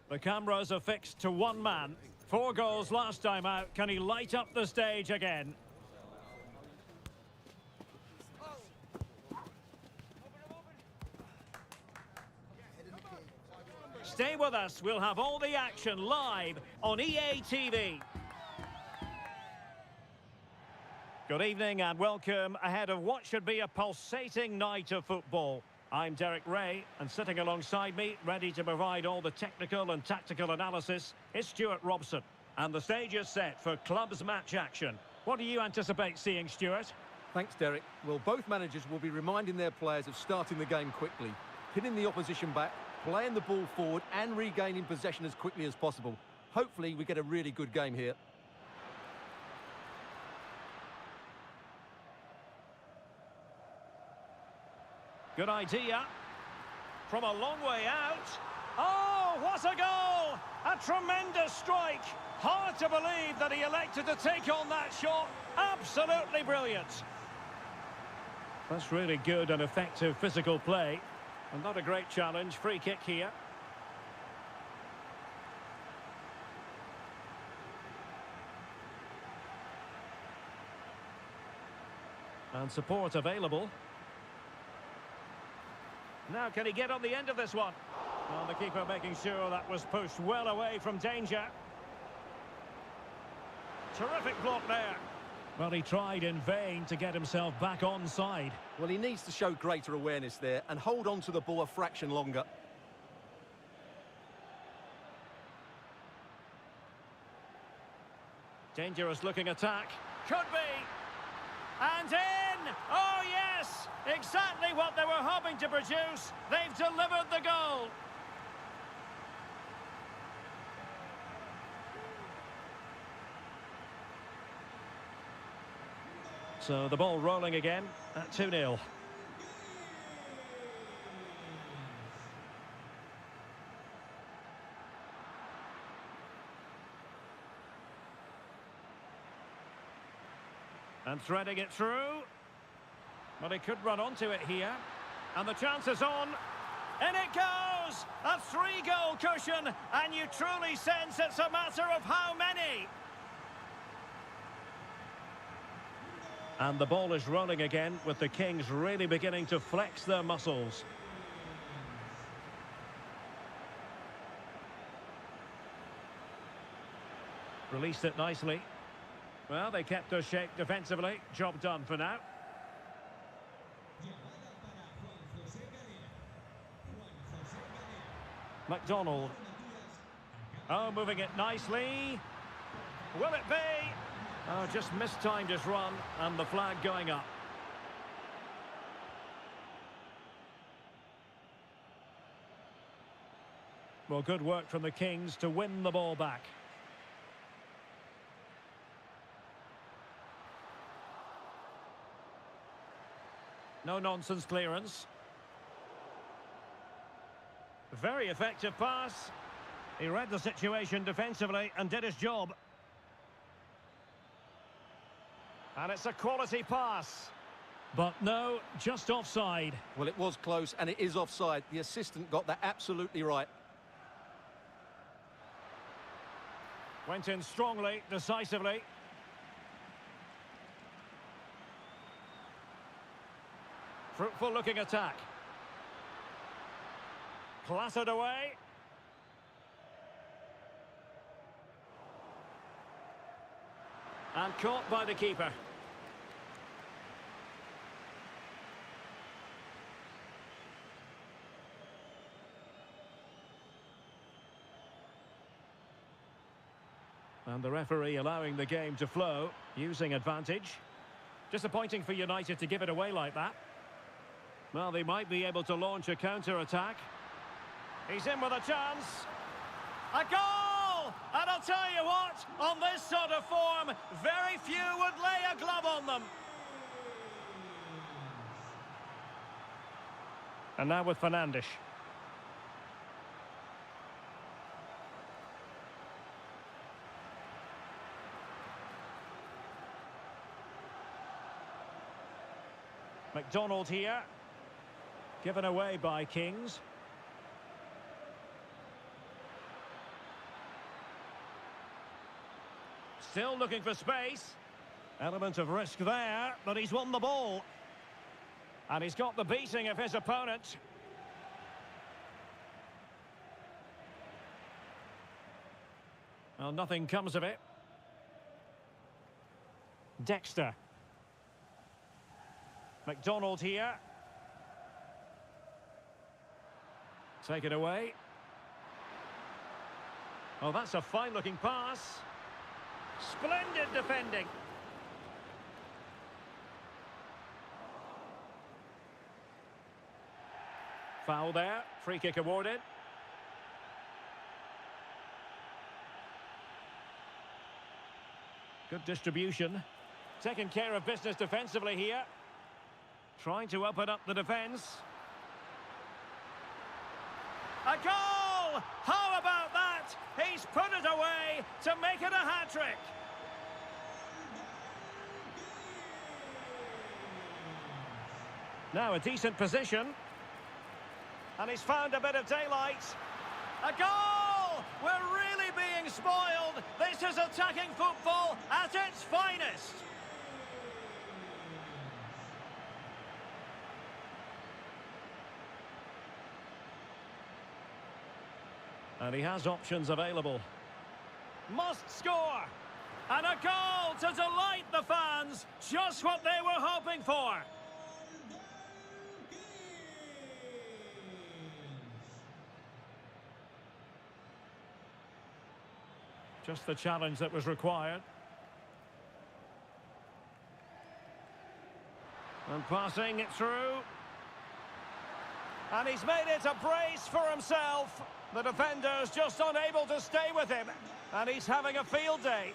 The cameras are fixed to one man. 4 goals last time out. Can he light up the stage again? Stay with us. We'll have all the action live on EA TV. Good evening and welcome ahead of what should be a pulsating night of football. I'm Derek Ray, and sitting alongside me, ready to provide all the technical and tactical analysis, is Stuart Robson. And the stage is set for clubs match action. What do you anticipate seeing, Stuart? Thanks, Derek. Well, both managers will be reminding their players of starting the game quickly, hitting the opposition back, playing the ball forward and regaining possession as quickly as possible. Hopefully, we get a really good game here. Good idea. From a long way out. Oh, what a goal! A tremendous strike. Hard to believe that he elected to take on that shot. Absolutely brilliant. That's really good and effective physical play. And not a great challenge. Free kick here. And support available. Now, can he get on the end of this one? Well, the keeper making sure that was pushed well away from danger. Terrific block there. Well, he tried in vain to get himself back onside. Well, he needs to show greater awareness there and hold on to the ball a fraction longer. Dangerous looking attack. Could be. And in! Oh, yes! Exactly what they were hoping to produce. They've delivered the goal. So the ball rolling again at 2-0. And threading it through. But he could run onto it here. And the chance is on. In it goes! A 3-goal cushion. And you truly sense it's a matter of how many. And the ball is rolling again with the Kings really beginning to flex their muscles. Released it nicely. Well, they kept their shape defensively. Job done for now. McDonald. Oh, moving it nicely. Will it be? Oh, just mistimed his run and the flag going up. Well, good work from the Kings to win the ball back. No-nonsense clearance. Very effective pass. He read the situation defensively and did his job. And it's a quality pass. But no, just offside. Well, it was close and it is offside. The assistant got that absolutely right. Went in strongly, decisively. Fruitful looking attack. Clattered away. And caught by the keeper. And the referee allowing the game to flow, using advantage. Disappointing for United to give it away like that. Well, they might be able to launch a counter-attack. He's in with a chance. A goal! And I'll tell you what, on this sort of form, very few would lay a glove on them. And now with Fernandes. McDonald here. Given away by Kings. Still looking for space. Element of risk there, but he's won the ball. And he's got the beating of his opponent. Well, nothing comes of it. Dexter. McDonald here. Take it away. Oh, that's a fine-looking pass. Splendid defending. Foul there. Free kick awarded. Good distribution. Taking care of business defensively here. Trying to open up the defence. A goal! How about that? He's put it away to make it a hat-trick. Now a decent position. And he's found a bit of daylight. A goal! We're really being spoiled. This is attacking football at its finest. And he has options available. Must score! And a goal to delight the fans. Just what they were hoping for. Just the challenge that was required. And passing it through. And he's made it a brace for himself. The defender's just unable to stay with him. And he's having a field day.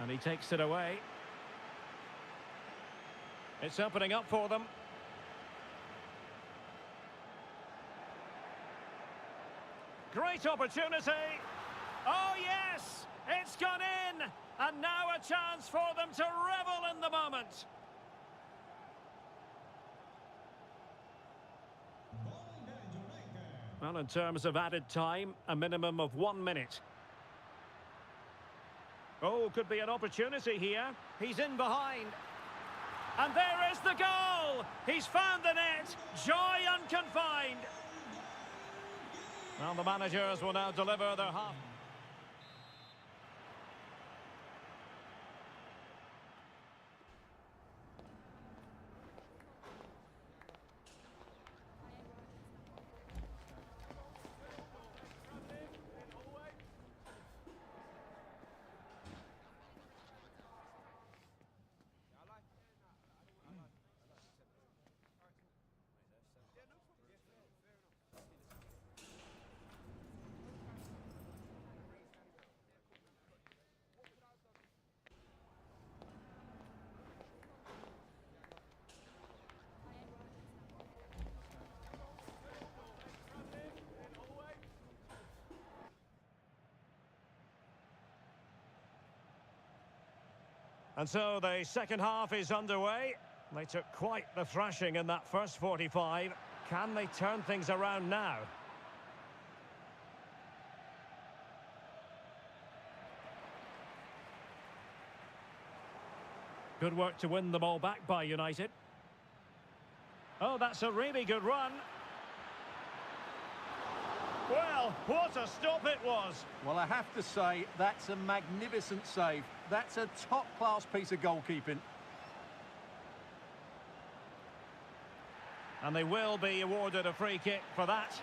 And he takes it away. It's opening up for them. Great opportunity. Oh, yes! It's gone in! And now a chance for them to revel in the moment. Well, in terms of added time, a minimum of 1 minute. Oh, could be an opportunity here. He's in behind. And there is the goal! He's found the net. Joy unconfined. Well, the managers will now deliver their half. And so the second half is underway. They took quite the thrashing in that first 45. Can they turn things around now? Good work to win the ball back by United. Oh, that's a really good run. Well, what a stop it was. Well, I have to say, that's a magnificent save. That's a top-class piece of goalkeeping. And they will be awarded a free kick for that.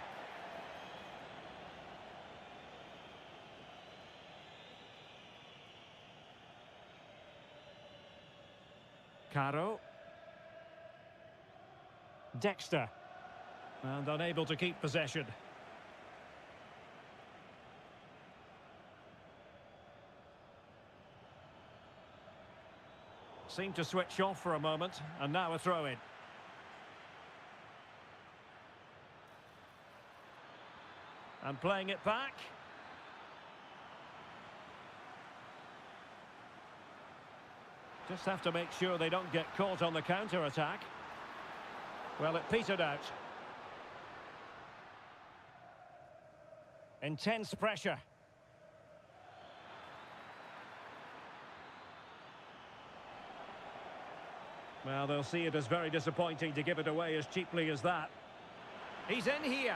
Caro. Dexter. And unable to keep possession. Seemed to switch off for a moment, and now a throw-in. And playing it back. Just have to make sure they don't get caught on the counter-attack. Well, it petered out. Intense pressure. Well, they'll see it as very disappointing to give it away as cheaply as that. He's in here.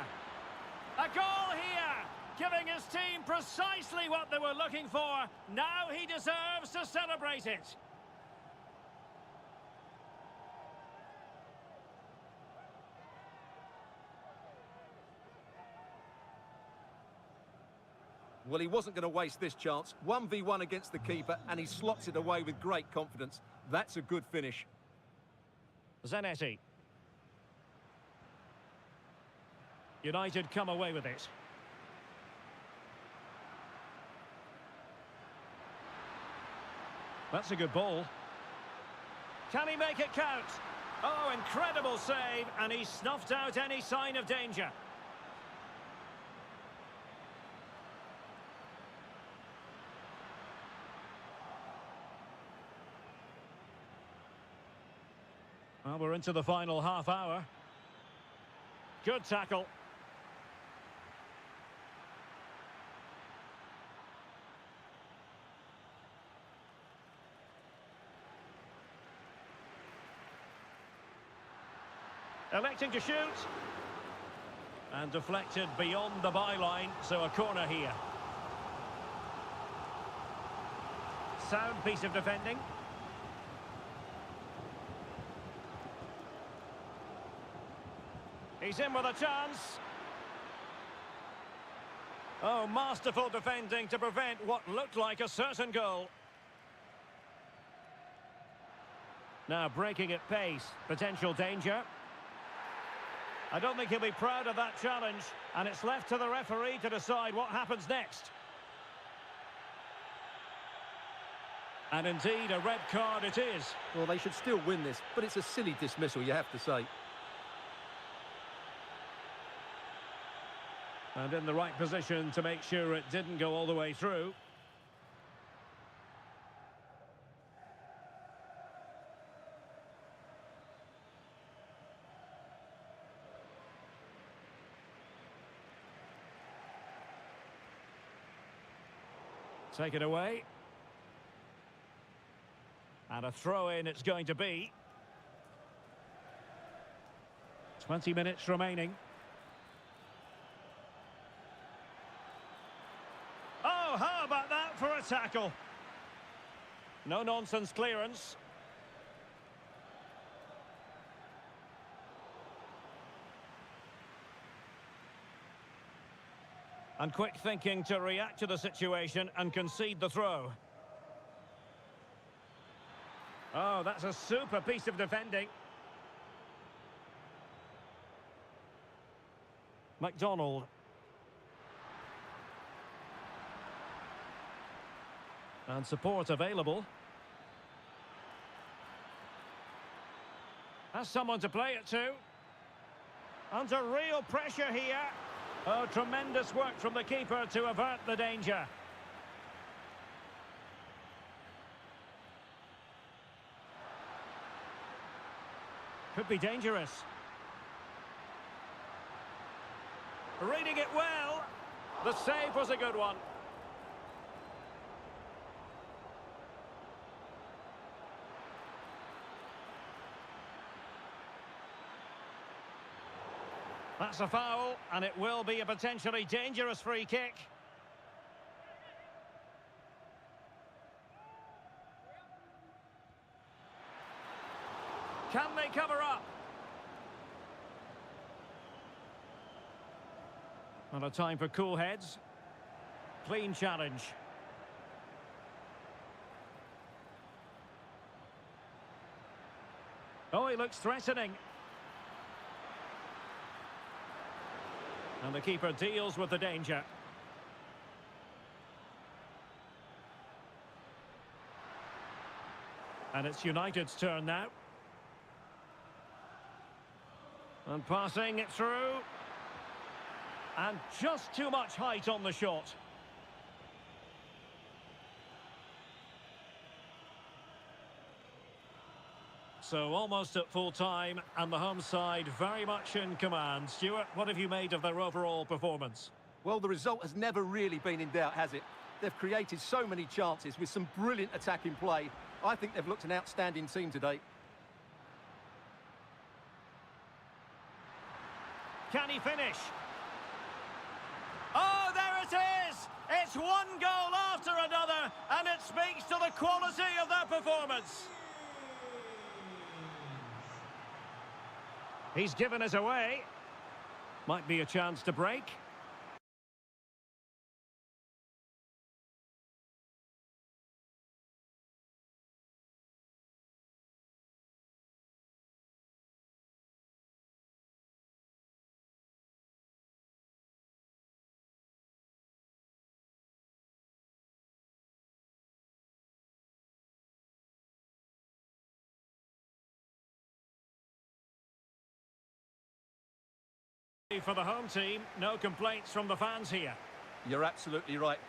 A goal here! Giving his team precisely what they were looking for. Now he deserves to celebrate it. Well, he wasn't going to waste this chance. 1v1 against the keeper, and he slots it away with great confidence. That's a good finish. Zanetti. United come away with it. That's a good ball. Can he make it count? Oh, incredible save, and he snuffed out any sign of danger. Well, we're into the final half hour. Good tackle. Electing to shoot. And deflected beyond the byline, so a corner here. Sound piece of defending. He's in with a chance. Oh, masterful defending to prevent what looked like a certain goal. Now breaking at pace, potential danger. I don't think he'll be proud of that challenge, and it's left to the referee to decide what happens next. And indeed, a red card it is. Well, they should still win this, but it's a silly dismissal, you have to say. And in the right position to make sure it didn't go all the way through. Take it away. And a throw-in it's going to be. 20 minutes remaining. Oh, how about that for a tackle? No-nonsense clearance. And quick thinking to react to the situation and concede the throw. Oh, that's a super piece of defending. McDonald. And support available. Has someone to play it to. Under real pressure here. Oh, tremendous work from the keeper to avert the danger. Could be dangerous. Reading it well. The save was a good one. That's a foul, and it will be a potentially dangerous free kick. Can they cover up? Not a time for cool heads. Clean challenge. Oh, he looks threatening. And the keeper deals with the danger. And it's United's turn now. And passing it through. And just too much height on the shot. So almost at full time, and the home side very much in command. Stuart, what have you made of their overall performance? Well, the result has never really been in doubt, has it? They've created so many chances with some brilliant attacking play. I think they've looked an outstanding team today. Can he finish? Oh, there it is! It's one goal after another, and it speaks to the quality of their performance. He's given us away. Might be a chance to break. For the home team, no complaints from the fans here. You're absolutely right.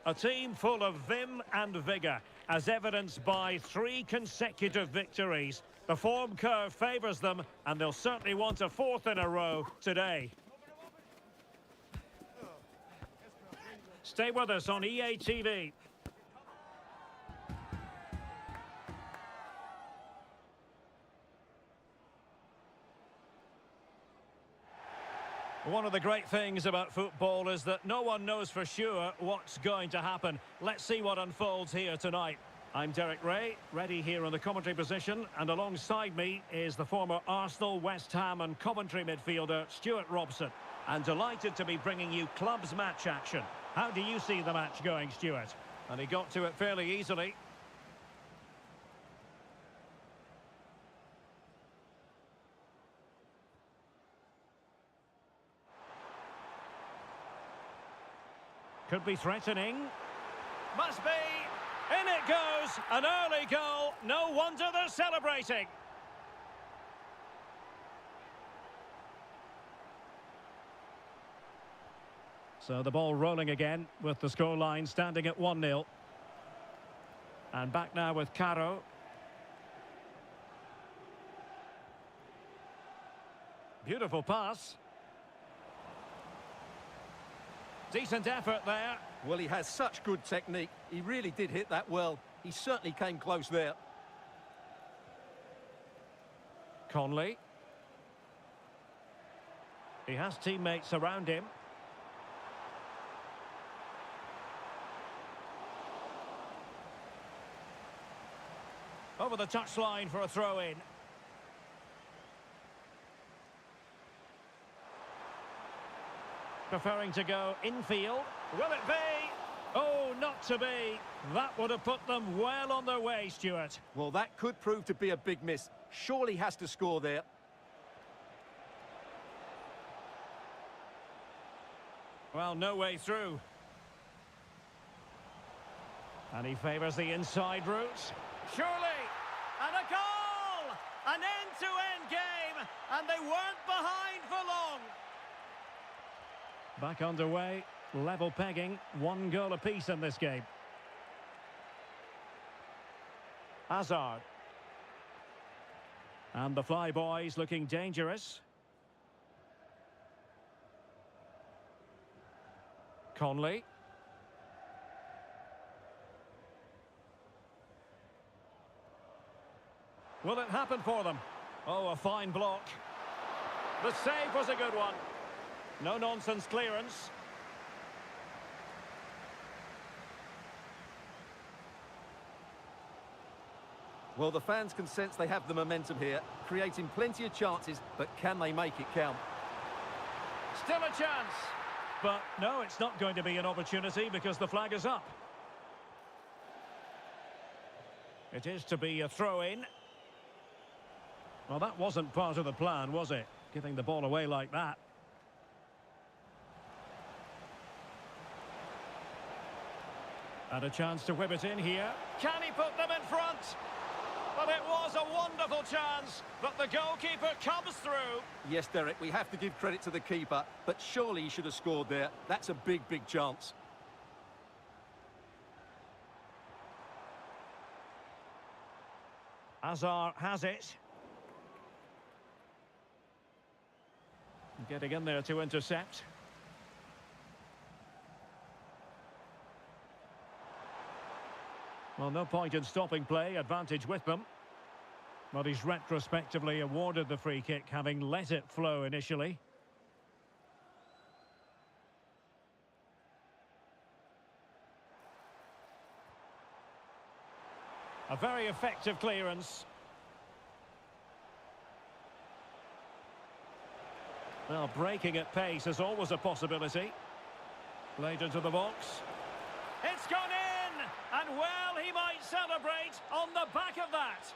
A team full of vim and vigour, as evidenced by 3 consecutive victories. The form curve favours them, and they'll certainly want a 4th in a row today. Stay with us on EA TV. One of the great things about football is that no one knows for sure what's going to happen. Let's see what unfolds here tonight. I'm Derek Ray, ready here in the commentary position, and alongside me is the former Arsenal, West Ham and Coventry midfielder Stuart Robson. And delighted to be bringing you clubs match action. How do you see the match going, Stuart? And he got to it fairly easily. Could be threatening. Must be. In it goes. An early goal. No wonder they're celebrating. So the ball rolling again with the scoreline standing at 1-0. And back now with Caro. Beautiful pass. Decent effort there. Well, he has such good technique. He really did hit that well. He certainly came close there. Conley. He has teammates around him. Over the touchline for a throw-in. Preferring to go infield. Will it be? Oh, not to be. That would have put them well on their way, Stuart. Well, that could prove to be a big miss. Surely has to score there. Well, no way through. And he favours the inside route. Surely! And a goal! An end-to-end game! And they weren't behind for long. Back underway. Level pegging. 1 goal apiece in this game. Hazard. And the Flyboys looking dangerous. Conley. Will it happen for them? Oh, a fine block. The save was a good one. No-nonsense clearance. Well, the fans can sense they have the momentum here, creating plenty of chances, but can they make it count? Still a chance. But no, it's not going to be an opportunity because the flag is up. It is to be a throw-in. Well, that wasn't part of the plan, was it? Giving the ball away like that. And a chance to whip it in here. Can he put them in front? But it was a wonderful chance, but the goalkeeper comes through. Yes, Derek, we have to give credit to the keeper, but surely he should have scored there. That's a big, big chance. Hazard has it. Getting in there to intercept. Well, no point in stopping play, advantage with them. But he's retrospectively awarded the free kick, having let it flow initially. A very effective clearance. Well, breaking at pace is always a possibility. Played into the box. It's gone in! And well, he might celebrate on the back of that.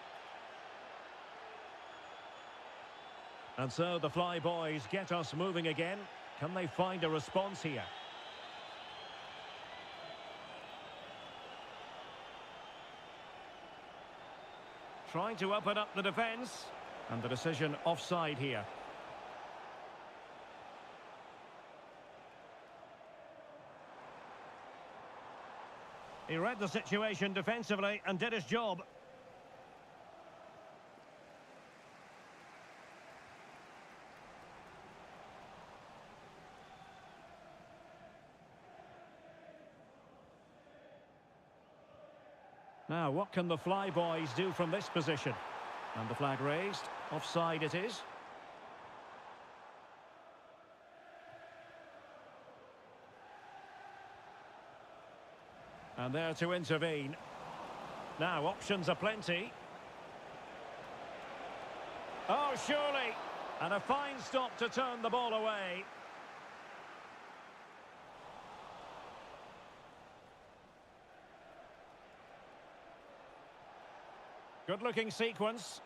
And so the Flyboys get us moving again. Can they find a response here? Trying to open up the defence. And the decision offside here. He read the situation defensively and did his job. Now, what can the Flyboys do from this position? And the flag raised. Offside it is. And there to intervene. Now, options are plenty. Oh, surely. And a fine stop to turn the ball away. Good-looking sequence.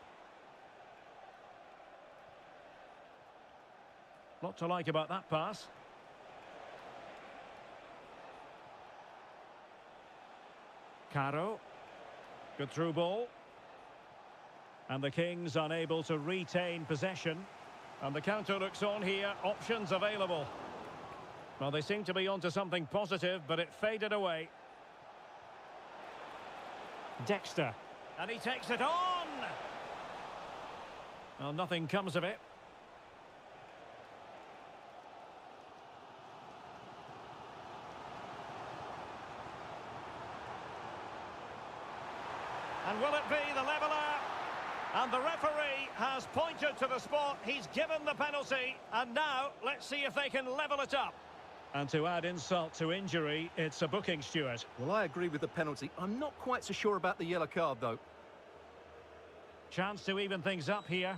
Lot to like about that pass. Caro. Good through ball. And the Kings unable to retain possession. And the counter looks on here. Options available. Well, they seem to be onto something positive, but it faded away. Dexter. And he takes it on! Well, nothing comes of it. And will it be the leveller? And the referee has pointed to the spot. He's given the penalty. And now, let's see if they can level it up. And to add insult to injury, it's a booking, Stuart. Well, I agree with the penalty. I'm not quite so sure about the yellow card, though. Chance to even things up here.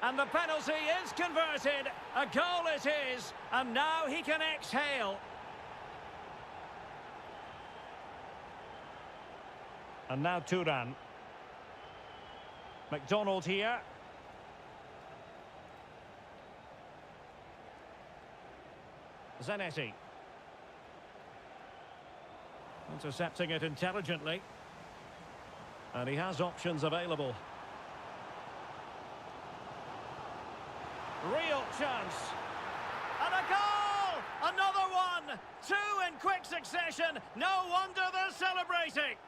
And the penalty is converted. A goal it is. And now he can exhale. And now Turan. McDonald here. Zanetti. Intercepting it intelligently. And he has options available. Real chance. And a goal! Another one! Two in quick succession. No wonder they're celebrating.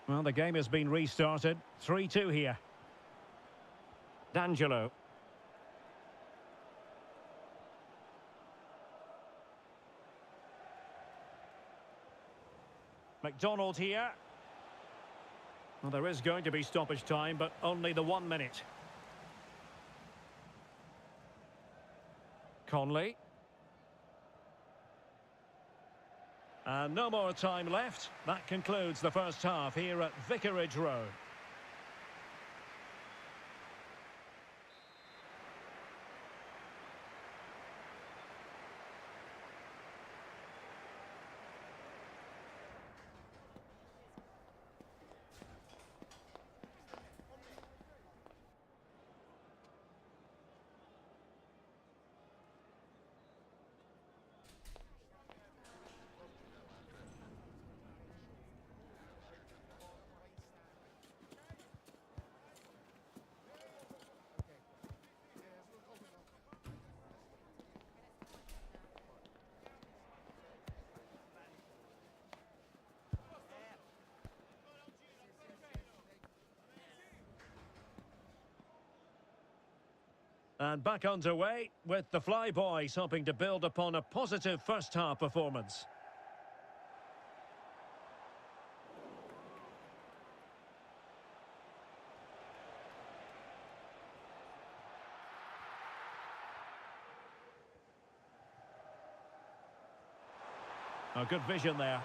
Well, the game has been restarted. 3-2 here. D'Angelo. McDonald here. Well, there is going to be stoppage time, but only the 1 minute. Conley. And no more time left. That concludes the first half here at Vicarage Road. And back underway with the Flyboys hoping to build upon a positive first-half performance. Oh, good vision there.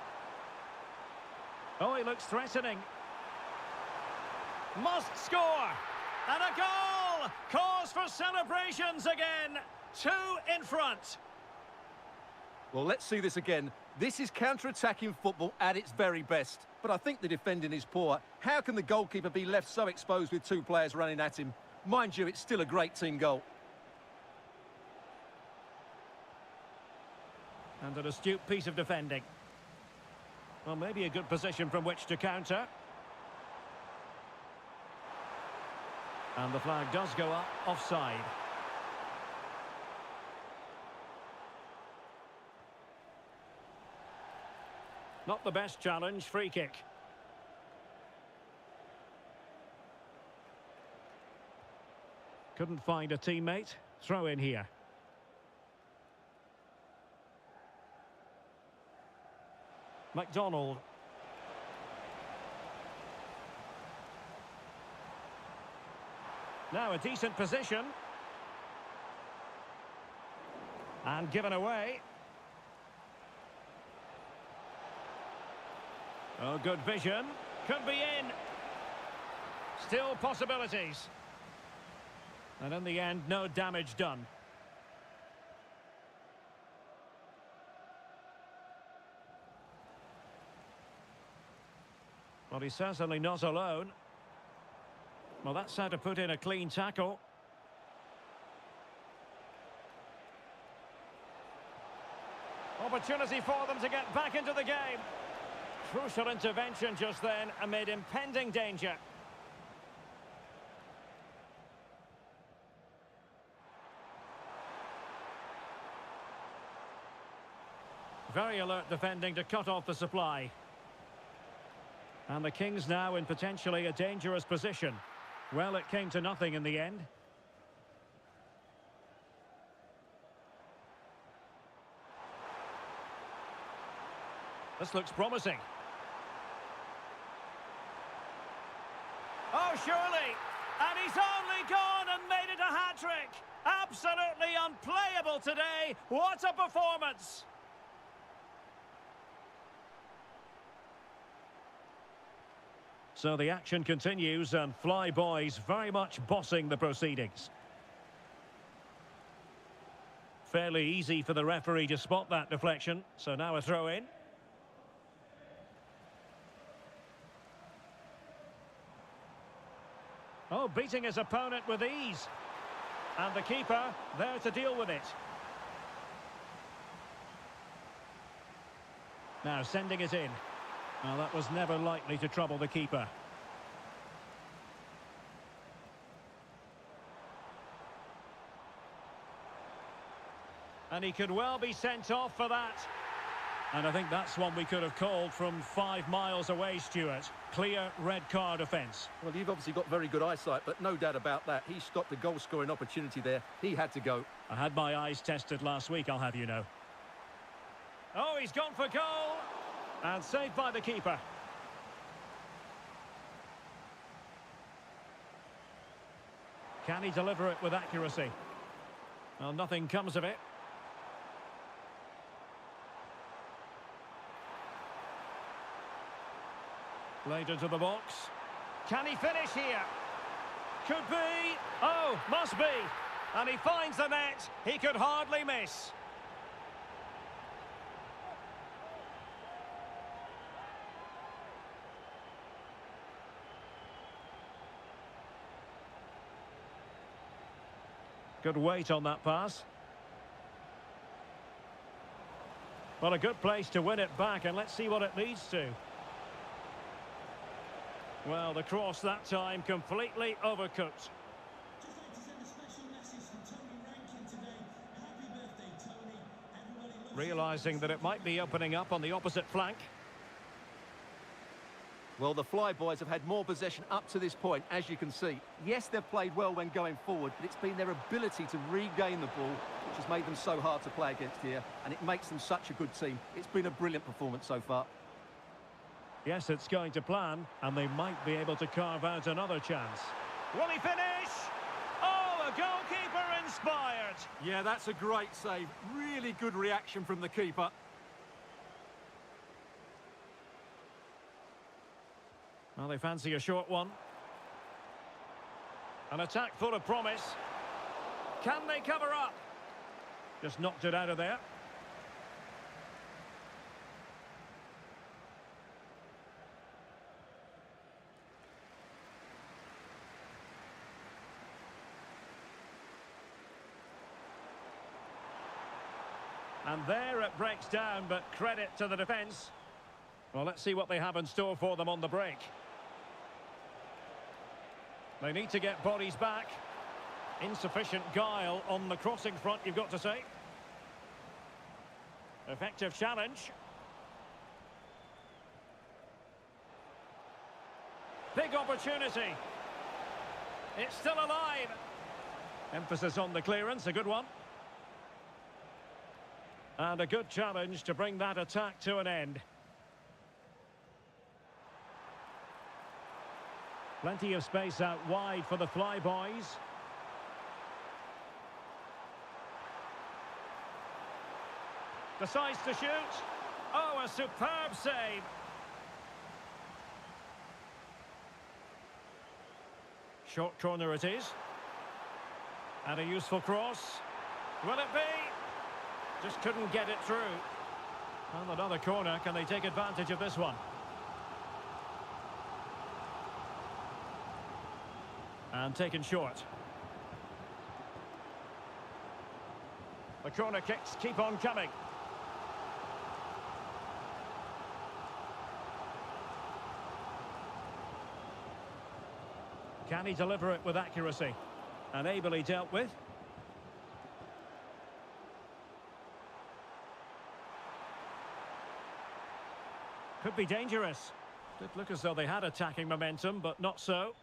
Oh, he looks threatening. Must score! And a goal! Cause for celebrations again. 2 in front. Well, let's see this again. This is counter-attacking football at its very best. But I think the defending is poor. How can the goalkeeper be left so exposed with 2 players running at him? Mind you, it's still a great team goal. And an astute piece of defending. Well, maybe a good position from which to counter. And the flag does go up, offside. Not the best challenge, free kick. Couldn't find a teammate, throw in here. McDonald. Now a decent position. And given away. Oh, good vision. Could be in. Still possibilities. And in the end, no damage done. Well, he's certainly not alone. Well, that's how to put in a clean tackle. Opportunity for them to get back into the game. Crucial intervention just then amid impending danger. Very alert defending to cut off the supply. And the Kings now in potentially a dangerous position. Well, it came to nothing in the end. This looks promising. Oh, surely. And he's only gone and made it a hat-trick. Absolutely unplayable today. What a performance. So the action continues and Fly Boys very much bossing the proceedings. Fairly easy for the referee to spot that deflection. So now a throw in. Oh, beating his opponent with ease. And the keeper there to deal with it. Now sending it in. Well, that was never likely to trouble the keeper. And he could well be sent off for that. And I think that's one we could have called from 5 miles away, Stuart. Clear red card offence. Well, you've obviously got very good eyesight, but no doubt about that. He stopped the goal-scoring opportunity there. He had to go. I had my eyes tested last week, I'll have you know. Oh, he's gone for goal. And saved by the keeper. Can he deliver it with accuracy? Well, nothing comes of it. Played into the box. Can he finish here? Could be. Oh, must be. And he finds the net. He could hardly miss. Good weight on that pass. Well, a good place to win it back, and let's see what it leads to. Well, the cross that time completely overcooked. Realising that it might be opening up on the opposite flank. Well, the Fly Boys have had more possession up to this point, as you can see. Yes, they've played well when going forward, but it's been their ability to regain the ball which has made them so hard to play against here, and it makes them such a good team. It's been a brilliant performance so far. Yes, it's going to plan, and they might be able to carve out another chance. Will he finish? Oh, a goalkeeper inspired. Yeah, that's a great save. Really good reaction from the keeper. Well, they fancy a short one. An attack full of promise. Can they cover up? Just knocked it out of there. And there it breaks down, but credit to the defence. Well, let's see what they have in store for them on the break. They need to get bodies back. Insufficient guile on the crossing front, you've got to say. Effective challenge. Big opportunity. It's still alive. Emphasis on the clearance, a good one. And a good challenge to bring that attack to an end. Plenty of space out wide for the Fly Boys. Decides to shoot. Oh, a superb save. Short corner it is. And a useful cross. Will it be? Just couldn't get it through. And another corner. Can they take advantage of this one? And taken short. The corner kicks keep on coming. Can he deliver it with accuracy? And ably dealt with. Could be dangerous. Did look as though they had attacking momentum, but not so.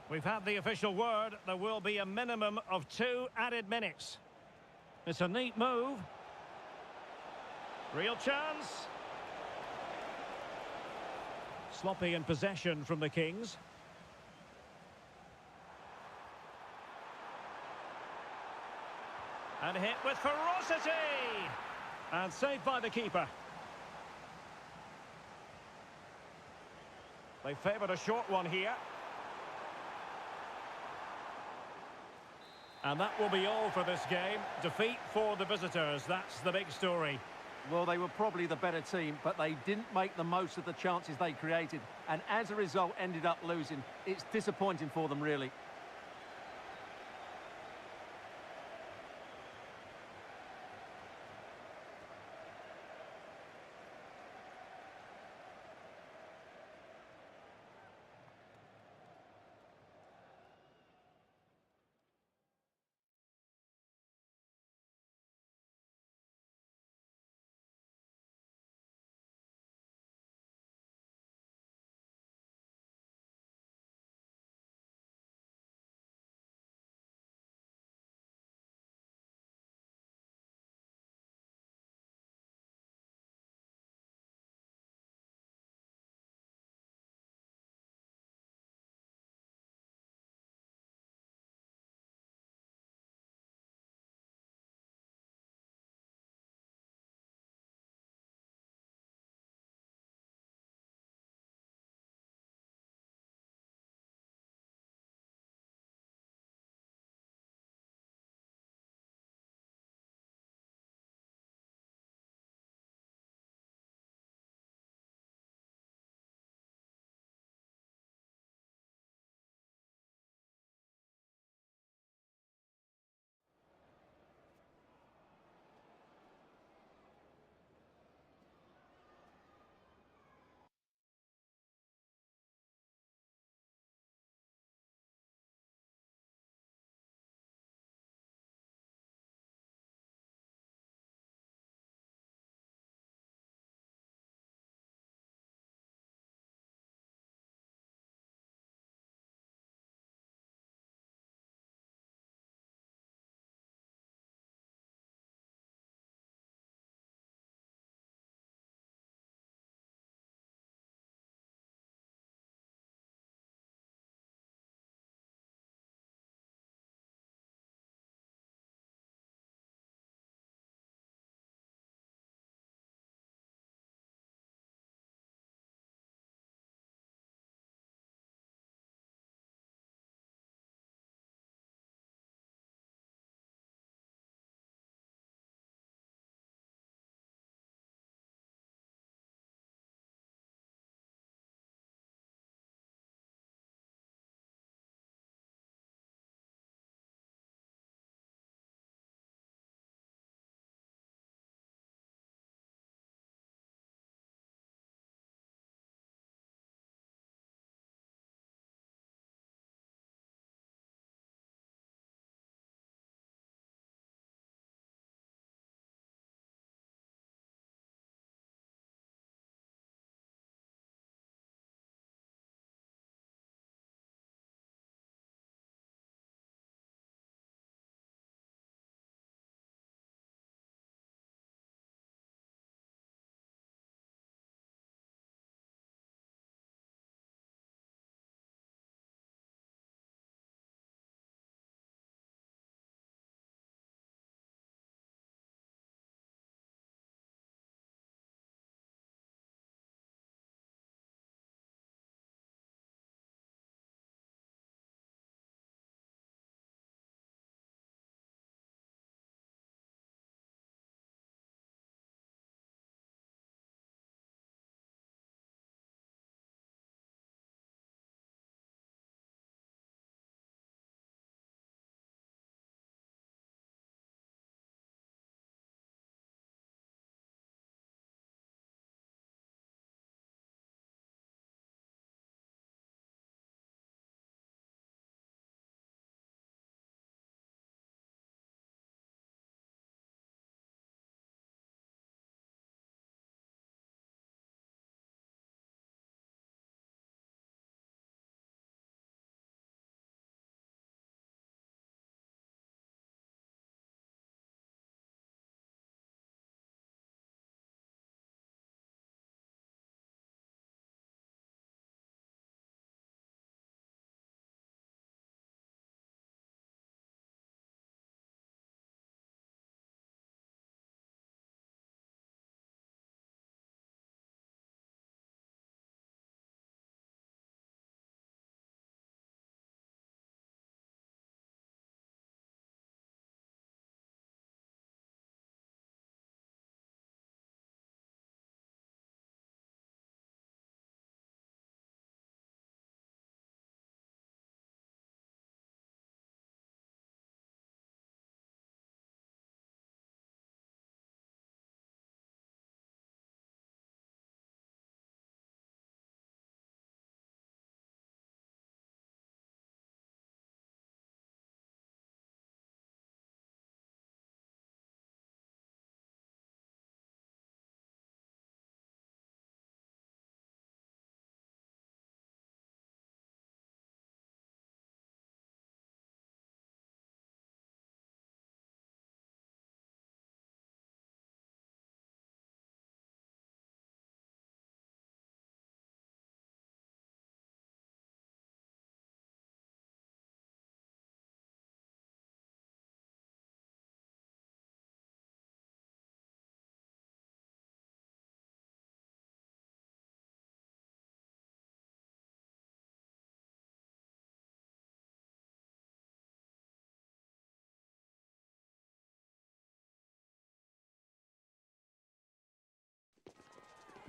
We've had the official word. There will be a minimum of 2 added minutes. It's a neat move. Real chance. Sloppy in possession from the Kings. And hit with ferocity. And saved by the keeper. They favoured a short one here. And that will be all for this game. Defeat for the visitors. That's the big story. Well, they were probably the better team, but they didn't make the most of the chances they created. And as a result, ended up losing. It's disappointing for them, really.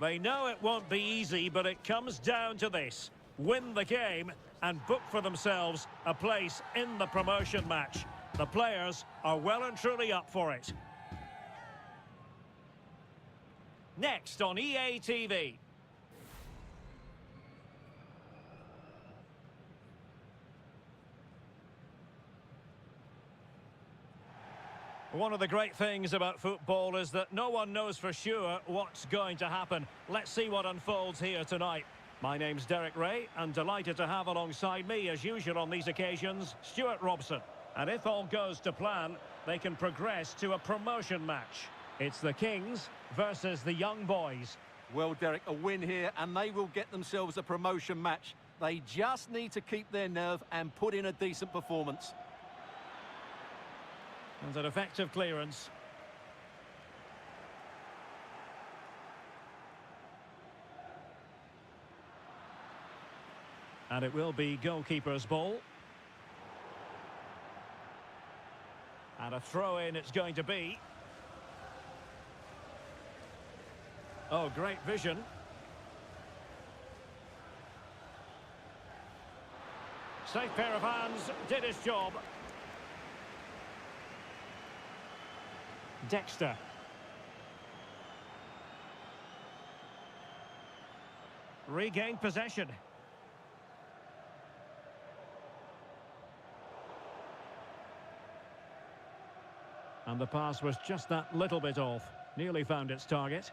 They know it won't be easy, but it comes down to this. Win the game and book for themselves a place in the promotion match. The players are well and truly up for it. Next on EA TV. One of the great things about football is that no one knows for sure what's going to happen. Let's see what unfolds here tonight. My name's Derek Ray, and delighted to have alongside me, as usual on these occasions, Stuart Robson. And if all goes to plan, they can progress to a promotion match. It's the Kings versus the Young Boys. Well, Derek, a win here, and they will get themselves a promotion match. They just need to keep their nerve and put in a decent performance. And an effective clearance. And it will be goalkeeper's ball. And a throw-in it's going to be. Oh, great vision. Safe pair of hands, did his job. Dexter. Regained possession. And the pass was just that little bit off. Nearly found its target.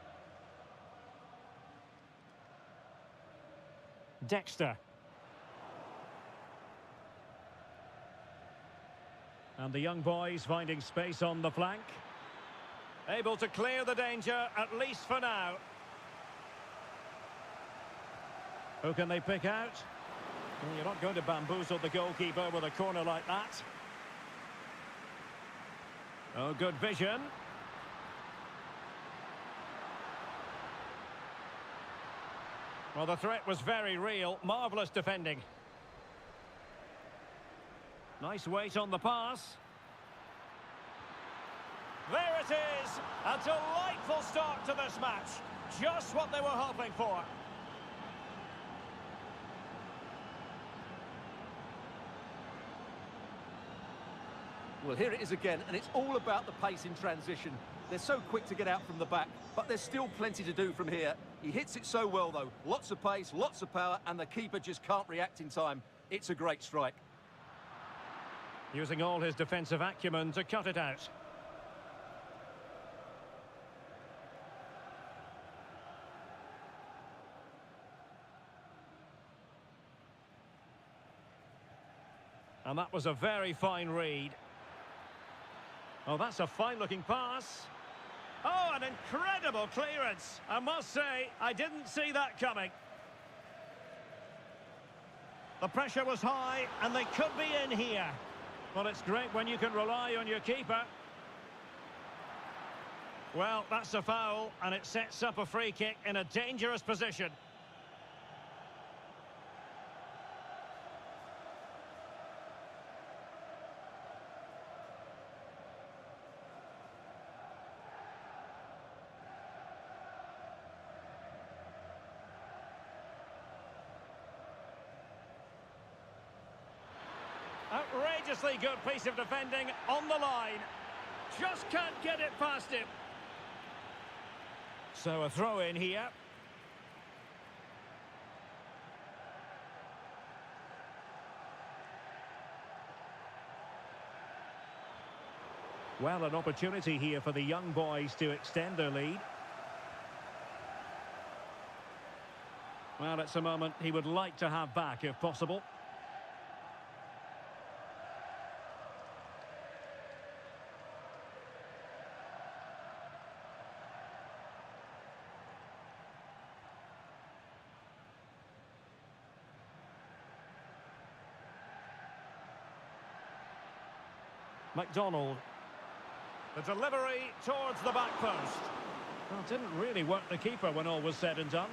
Dexter. And the Young Boys finding space on the flank. Able to clear the danger, at least for now. Who can they pick out? Well, you're not going to bamboozle the goalkeeper with a corner like that. Oh, good vision. Well, the threat was very real. Marvellous defending. Nice weight on the pass. There it is! A delightful start to this match. Just what they were hoping for. Well, here it is again, and it's all about the pace in transition. They're so quick to get out from the back, but there's still plenty to do from here. He hits it so well, though. Lots of pace, lots of power, and the keeper just can't react in time. It's a great strike. Using all his defensive acumen to cut it out. And that was a very fine read. Oh, that's a fine-looking pass. Oh, an incredible clearance. I must say, I didn't see that coming. The pressure was high, and they could be in here. Well, it's great when you can rely on your keeper. Well, that's a foul, and it sets up a free kick in a dangerous position. Outrageously good piece of defending on the line. Just can't get it past him. So a throw in here. Well, an opportunity here for the Young Boys to extend their lead. Well, it's a moment he would like to have back if possible. McDonald. The delivery towards the back post. Well, didn't really work the keeper when all was said and done.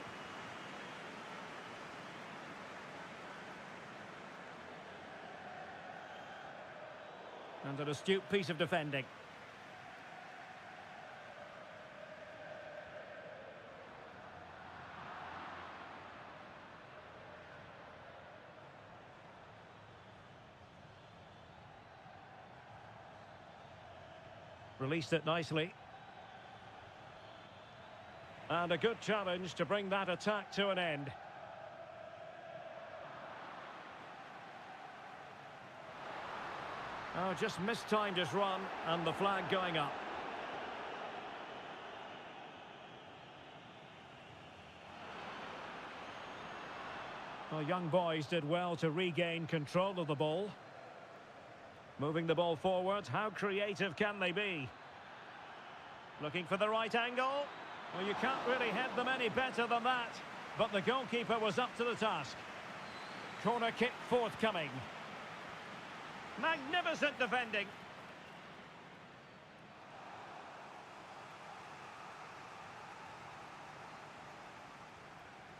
And an astute piece of defending. Released it nicely. And a good challenge to bring that attack to an end. Oh, just mistimed his run, and the flag going up. Well, young boys did well to regain control of the ball. Moving the ball forward, how creative can they be? Looking for the right angle. Well, you can't really head them any better than that. But the goalkeeper was up to the task. Corner kick forthcoming. Magnificent defending.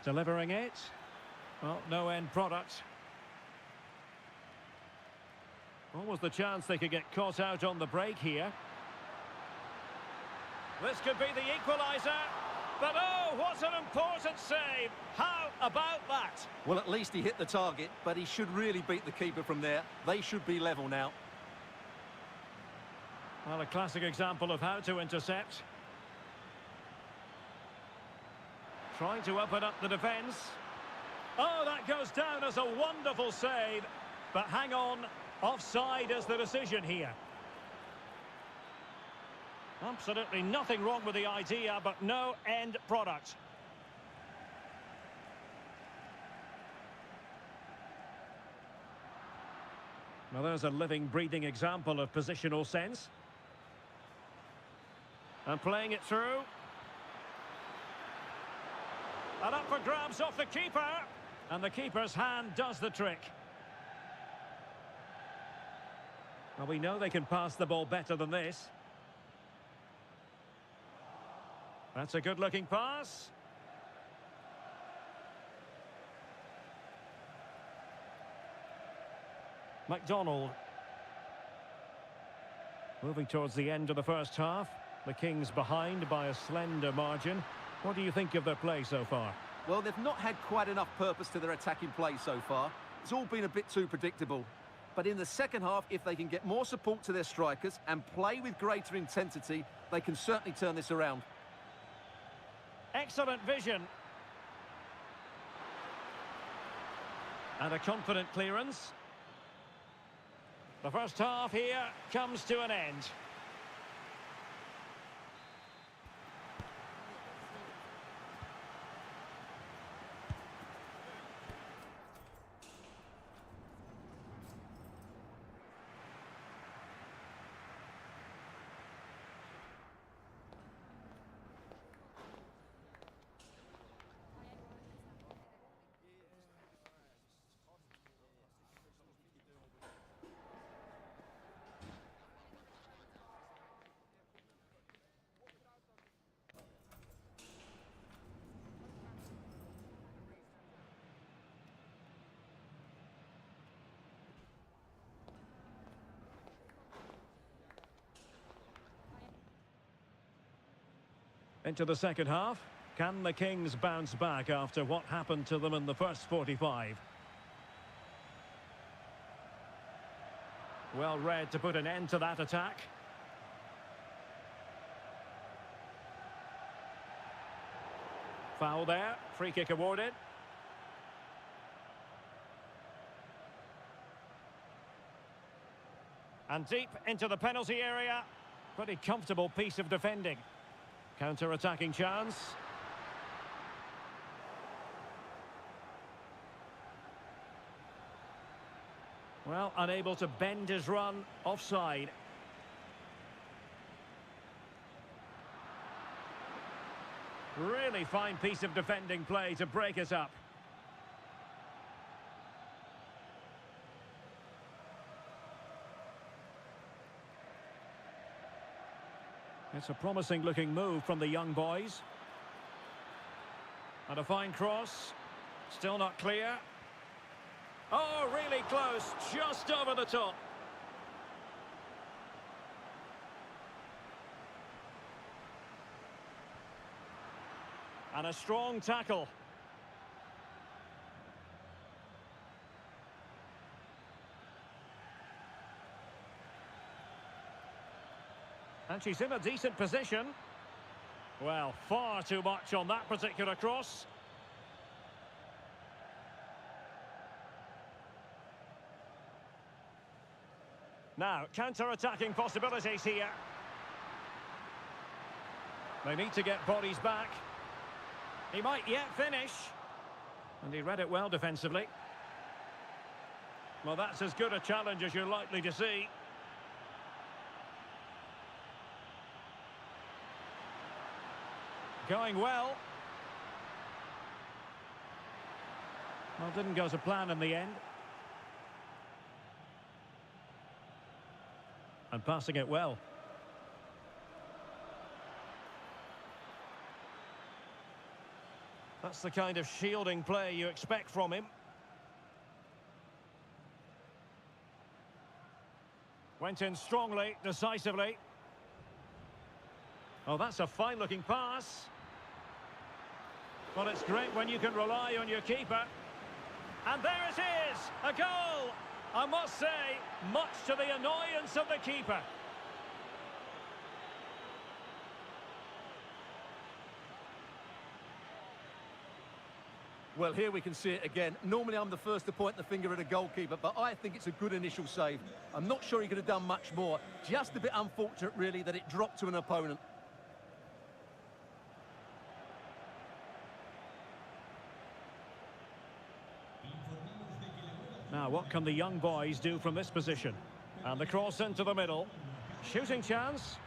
Delivering it. Well, no end product. What was the chance they could get caught out on the break here? This could be the equaliser. But oh, what an important save. How about that? Well, at least he hit the target, but he should really beat the keeper from there. They should be level now. Well, a classic example of how to intercept. Trying to open up the defence. Oh, that goes down as a wonderful save. But hang on, offside is the decision here. Absolutely nothing wrong with the idea, but no end product. Well, there's a living, breathing example of positional sense. And playing it through. And up for grabs off the keeper. And the keeper's hand does the trick. Well, we know they can pass the ball better than this. That's a good-looking pass. McDonald. Moving towards the end of the first half. The Kings behind by a slender margin. What do you think of their play so far? Well, they've not had quite enough purpose to their attacking play so far. It's all been a bit too predictable. But in the second half, if they can get more support to their strikers and play with greater intensity, they can certainly turn this around. Excellent vision. And a confident clearance. The first half here comes to an end. Into the second half. Can the Kings bounce back after what happened to them in the first 45? Well read to put an end to that attack. Foul there. Free kick awarded. And deep into the penalty area. Pretty comfortable piece of defending. Counter-attacking chance. Well, unable to bend his run, offside. Really fine piece of defending play to break us up. It's a promising looking move from the young boys. And a fine cross. Still not clear. Oh, really close. Just over the top. And a strong tackle. And she's in a decent position. Well, far too much on that particular cross. Now, counter-attacking possibilities here. They need to get bodies back. He might yet finish. And he read it well defensively. Well, that's as good a challenge as you're likely to see. Going well. Well, didn't go to plan in the end. And passing it well. That's the kind of shielding play you expect from him. Went in strongly, decisively. Oh, that's a fine-looking pass. Well, it's great when you can rely on your keeper. And there it is, a goal! I must say, much to the annoyance of the keeper. Well, here we can see it again. Normally I'm the first to point the finger at a goalkeeper, but I think it's a good initial save. I'm not sure he could have done much more. Just a bit unfortunate, really, that it dropped to an opponent. Now, what can the young boys do from this position? And the cross into the middle. Shooting chance.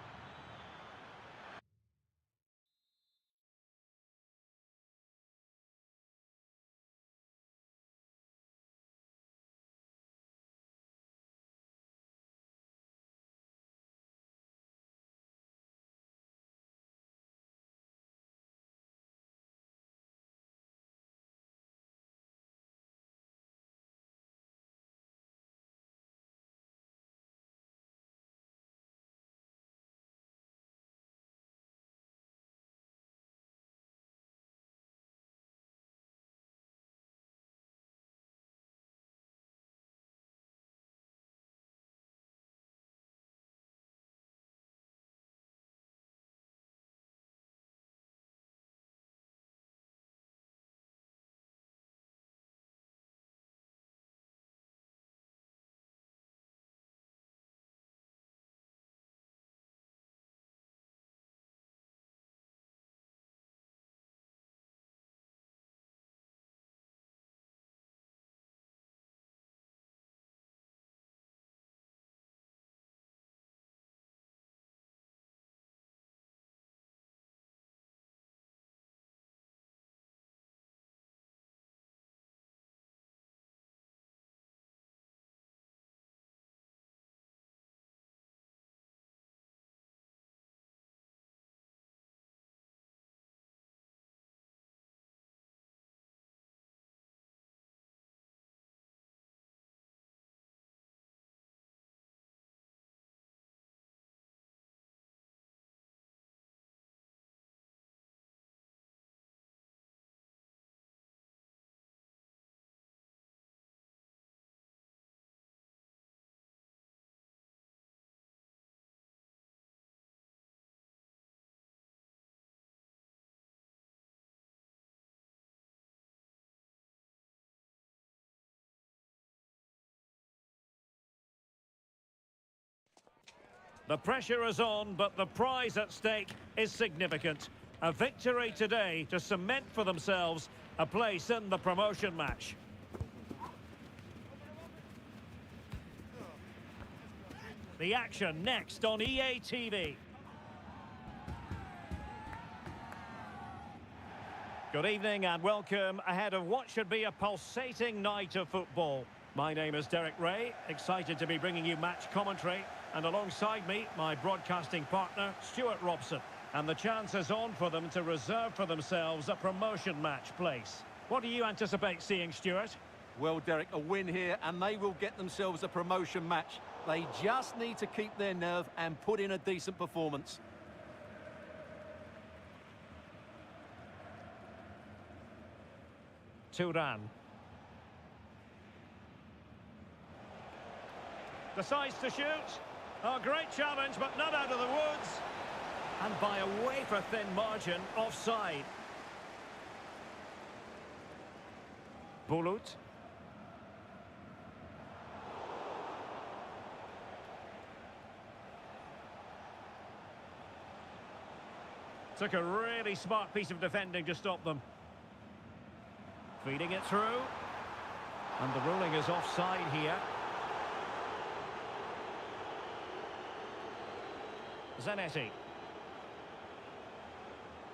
The pressure is on, but the prize at stake is significant. A victory today to cement for themselves a place in the promotion match. The action next on EA TV. Good evening and welcome ahead of what should be a pulsating night of football. My name is Derek Ray, excited to be bringing you match commentary. And alongside me, my broadcasting partner, Stuart Robson. And the chance is on for them to reserve for themselves a promotion match place. What do you anticipate seeing, Stuart? Well, Derek, a win here and they will get themselves a promotion match. They just need to keep their nerve and put in a decent performance. Turan. Decides to shoot. Oh, great challenge, but not out of the woods. And by a wafer-thin margin, offside. Bulut. Took a really smart piece of defending to stop them. Feeding it through. And the ruling is offside here. Zanetti.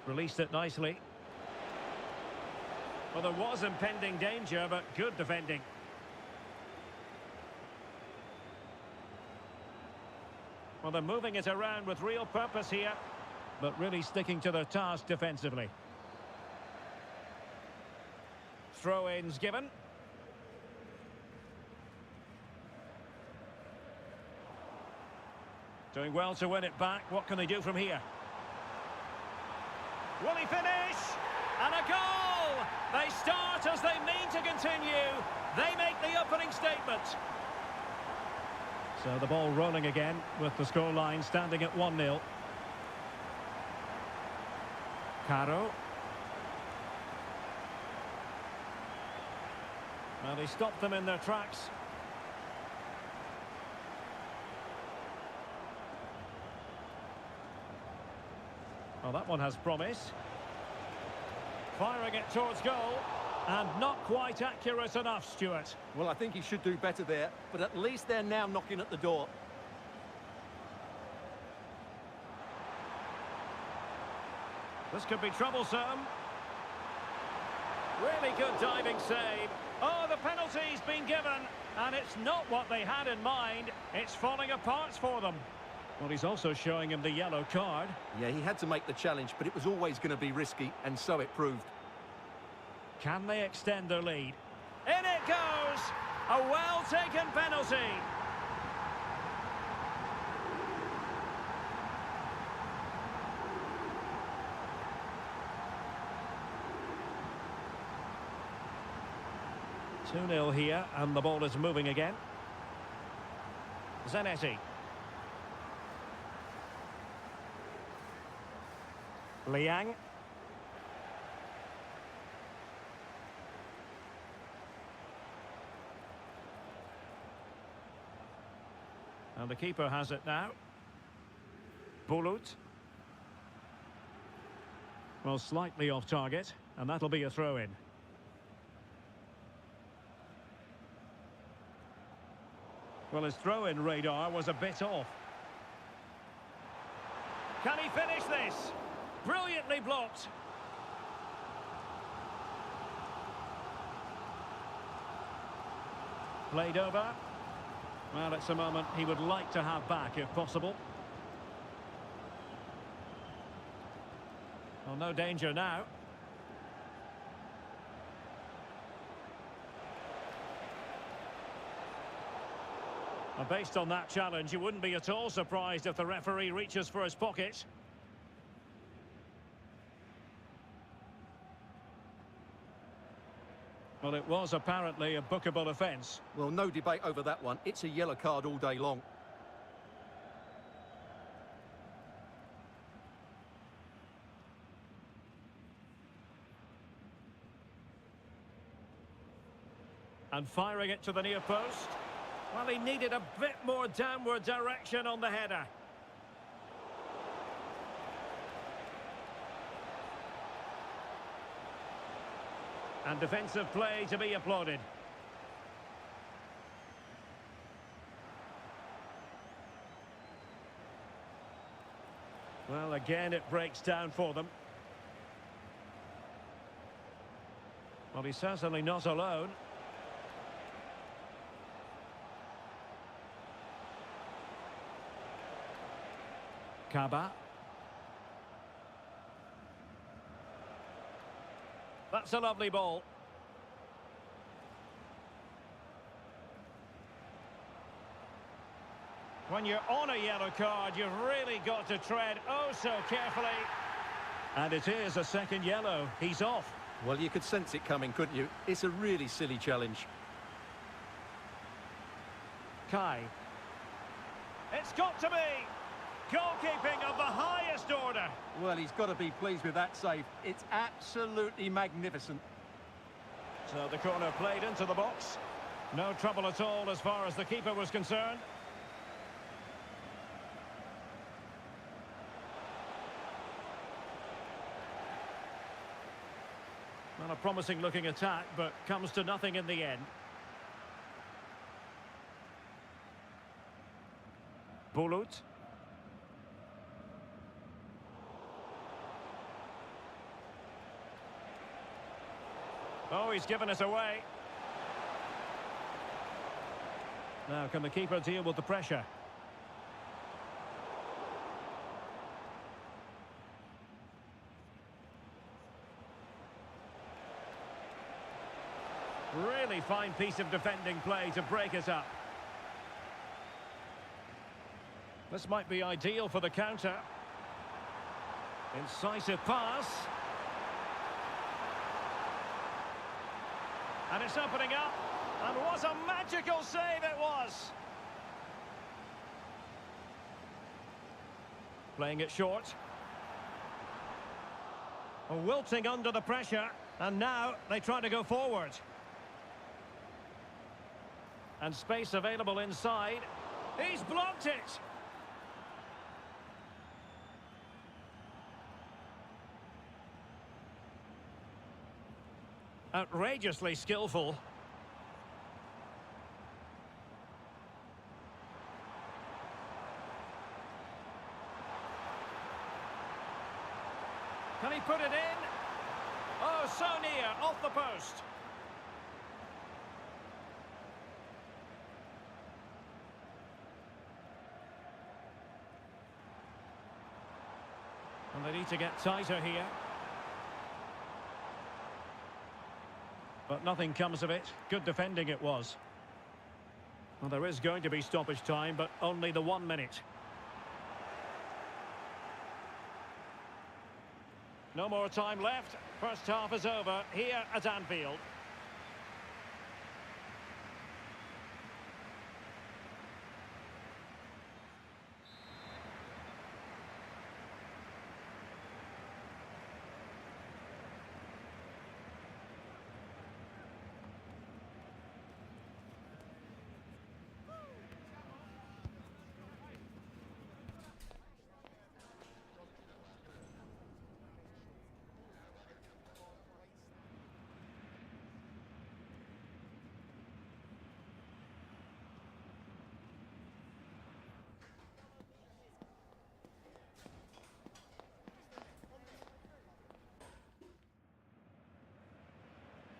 Released it nicely. Well, there was impending danger, but good defending. Well, they're moving it around with real purpose here, but really sticking to their task defensively. Throw-ins given. Doing well to win it back. What can they do from here? Will he finish? And a goal! They start as they mean to continue. They make the opening statement. So the ball rolling again with the scoreline standing at 1-0. Caro. Well, he stopped them in their tracks. Well, that one has promise. Firing it towards goal. And not quite accurate enough, Stuart. Well, I think he should do better there, but at least they're now knocking at the door. This could be troublesome. Really good diving save. Oh, the penalty's been given, and it's not what they had in mind. It's falling apart for them. Well, he's also showing him the yellow card. Yeah, he had to make the challenge, but it was always going to be risky, and so it proved. Can they extend their lead? In it goes! A well-taken penalty. Two 2-0 here, and the ball is moving again. Zanetti. Liang. And the keeper has it now. Bulut. Well, slightly off target, and that'll be a throw-in. Well, his throw-in radar was a bit off. Can he finish this? Brilliantly blocked. Played over. Well, it's a moment he would like to have back, if possible. Well, no danger now. And based on that challenge, you wouldn't be at all surprised if the referee reaches for his pocket. Well, it was apparently a bookable offence. Well, no debate over that one. It's a yellow card all day long. And firing it to the near post. Well, he needed a bit more downward direction on the header. And defensive play to be applauded. Well, again, it breaks down for them. Well, he's certainly not alone. Kaba. That's a lovely ball. When you're on a yellow card, you've really got to tread oh so carefully. And it is a second yellow. He's off. Well, you could sense it coming, couldn't you? It's a really silly challenge. Kai. It's got to be. Goalkeeping of the highest order. Well, he's got to be pleased with that save. It's absolutely magnificent. So the corner played into the box. No trouble at all as far as the keeper was concerned. Well, a promising looking attack, but comes to nothing in the end. Bulut. Oh, he's given us away. Now, can the keeper deal with the pressure? Really fine piece of defending play to break us up. This might be ideal for the counter. Incisive pass. And it's opening up. And what a magical save it was. Playing it short. Wilting under the pressure. And now they try to go forward. And space available inside. He's blocked it. Outrageously skillful. Can he put it in? Oh, so near, off the post. And they need to get tighter here. But nothing comes of it. Good defending it was. Well, there is going to be stoppage time, but only the 1 minute. No more time left. First half is over here at Anfield.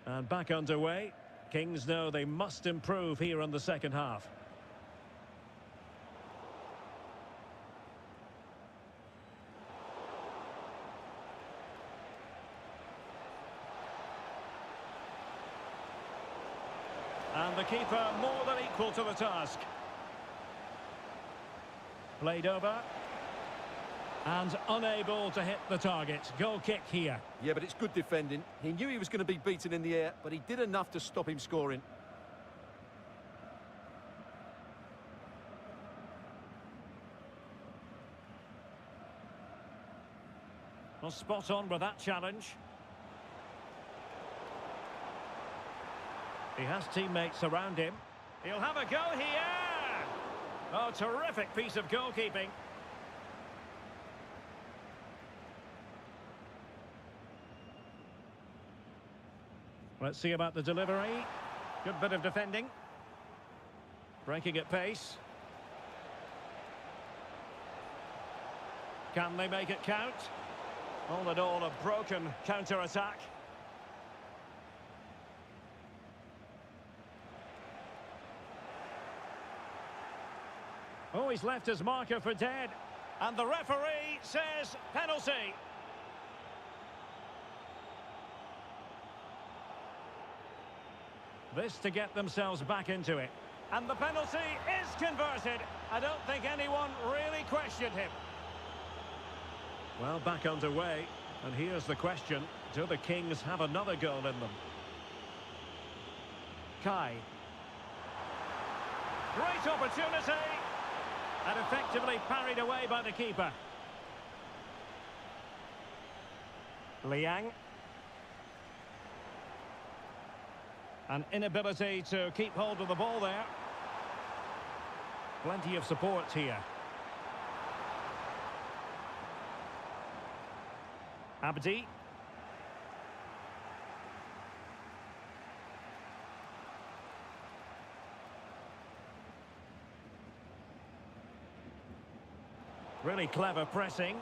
And back underway. Kings know they must improve here in the second half. And the keeper more than equal to the task. Played over. And unable to hit the target. Goal kick here. Yeah, but it's good defending. He knew he was going to be beaten in the air, but he did enough to stop him scoring. Well, spot on with that challenge. He has teammates around him. He'll have a go here. Oh, terrific piece of goalkeeping. Let's see about the delivery. Good bit of defending. Breaking at pace. Can they make it count? All in all, a broken counter-attack. Oh, he's left his marker for dead. And the referee says penalty. This to get themselves back into it. And the penalty is converted. I don't think anyone really questioned him. Well, back underway. And here's the question. Do the Kings have another goal in them? Kai. Great opportunity. And effectively parried away by the keeper. Liang. An inability to keep hold of the ball there. Plenty of support here. Abdi. Really clever pressing.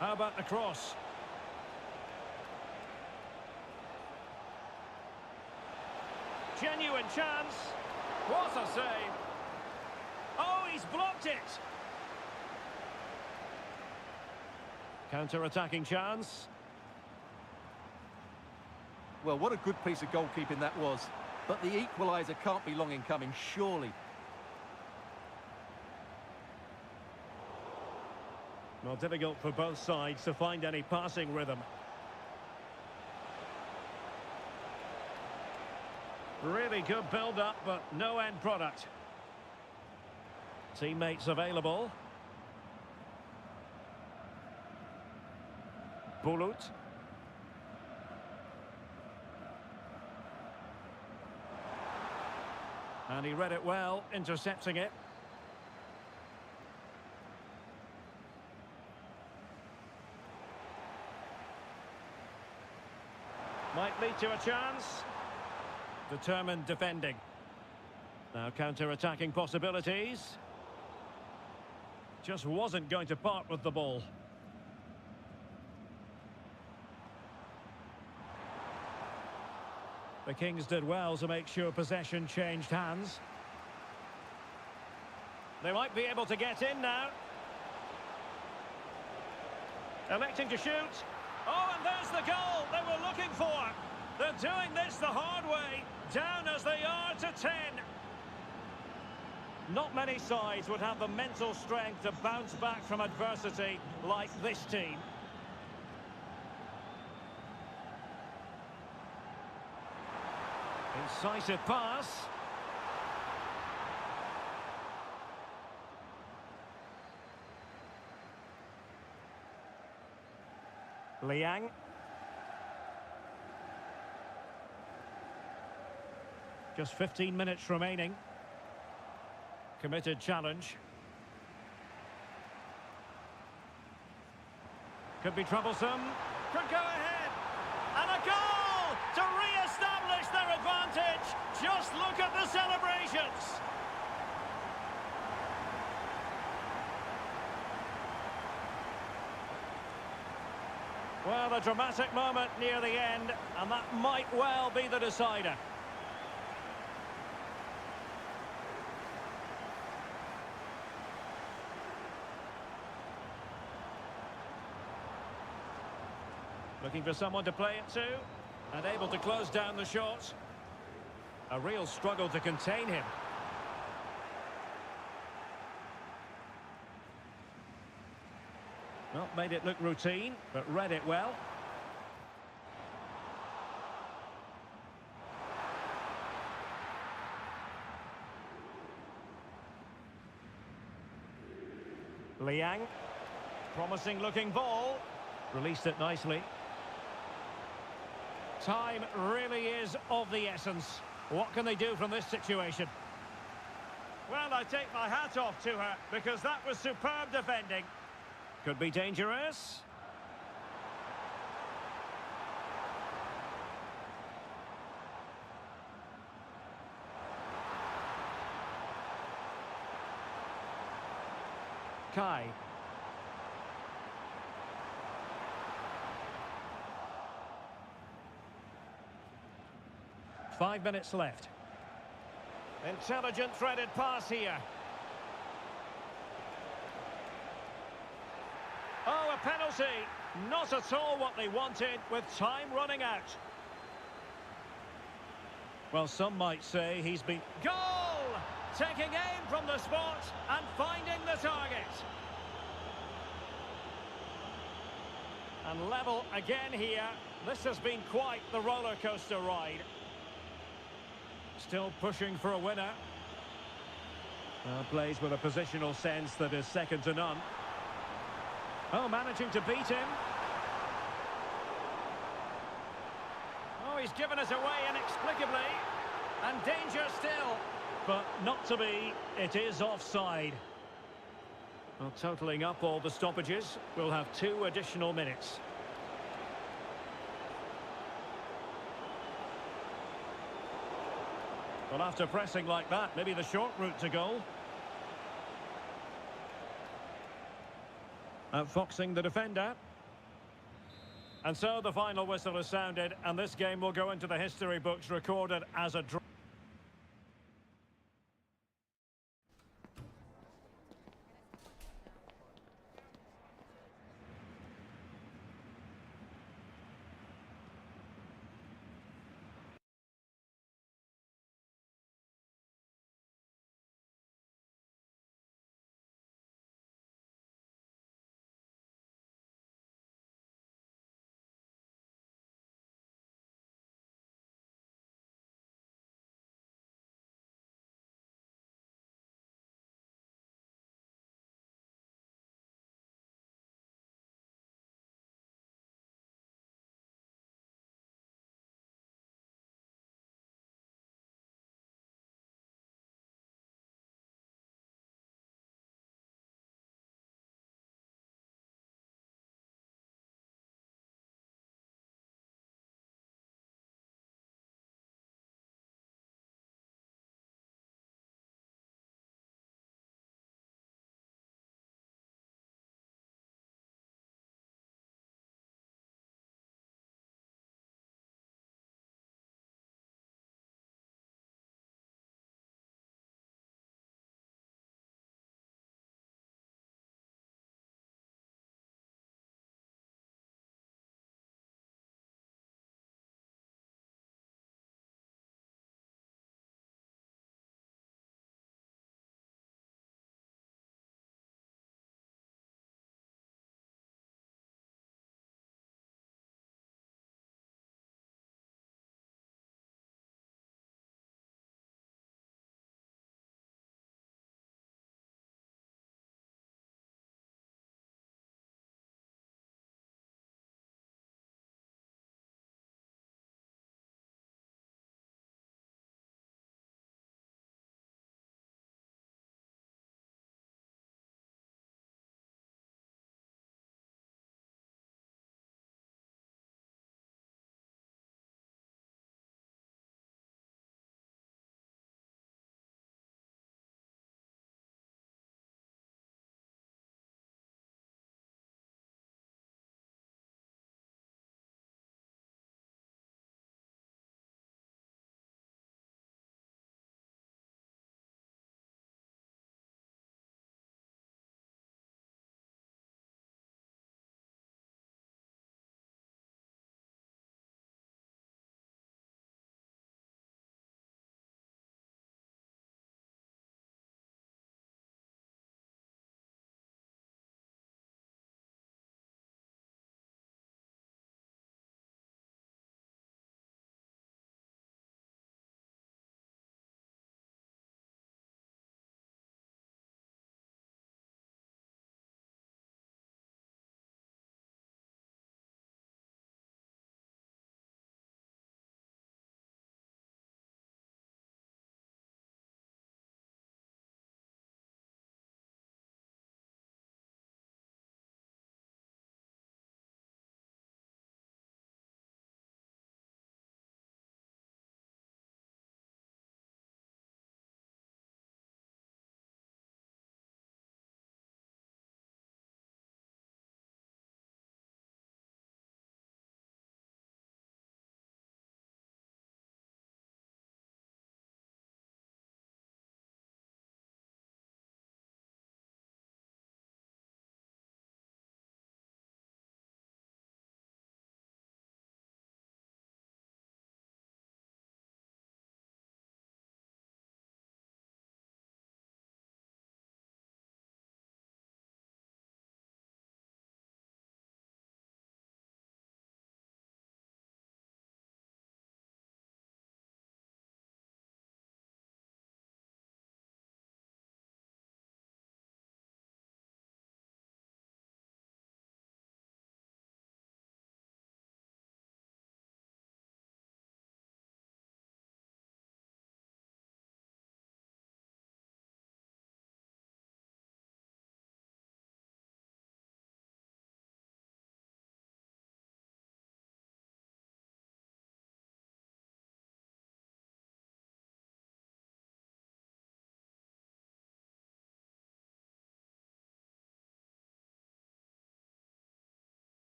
How about the cross? Genuine chance. What a save. Oh, he's blocked it. Counter-attacking chance. Well, what a good piece of goalkeeping that was. But the equaliser can't be long in coming, surely. Well, difficult for both sides to find any passing rhythm. Really good build-up, but no end product. Teammates available. Bulut. And he read it well, intercepting it. Might lead to a chance. Determined defending. Now counter-attacking possibilities. Just wasn't going to part with the ball. The Kings did well to make sure possession changed hands. They might be able to get in now. Electing to shoot. Oh, and there's the goal they were looking for. They're doing this the hard way. Down as they are to 10. Not many sides would have the mental strength to bounce back from adversity like this team. Incisive pass. Liang. Just 15 minutes remaining. Committed challenge. Could be troublesome. Could go ahead. And a goal to re-establish their advantage. Just look at the celebrations. Well, a dramatic moment near the end, and that might well be the decider. Looking for someone to play it to, and able to close down the shot. A real struggle to contain him. Well, made it look routine, but read it well. Liang. Promising looking ball. Released it nicely. Time really is of the essence. What can they do from this situation? Well, I take my hat off to her, because that was superb defending. Could be dangerous. Kai. Five minutes left. Intelligent threaded pass here. Oh, a penalty. Not at all what they wanted, with time running out. Well, some might say he's been... Goal! Taking aim from the spot and finding the target. And level again here. This has been quite the roller coaster ride. Still pushing for a winner. Plays with a positional sense that is second to none. Oh, managing to beat him. Oh, he's given us away inexplicably. And danger still. But not to be. It is offside. Well, totalling up all the stoppages, we'll have 2 additional minutes. Well, after pressing like that, maybe the short route to goal. Outfoxing the defender. And so the final whistle has sounded, and this game will go into the history books recorded as a draw.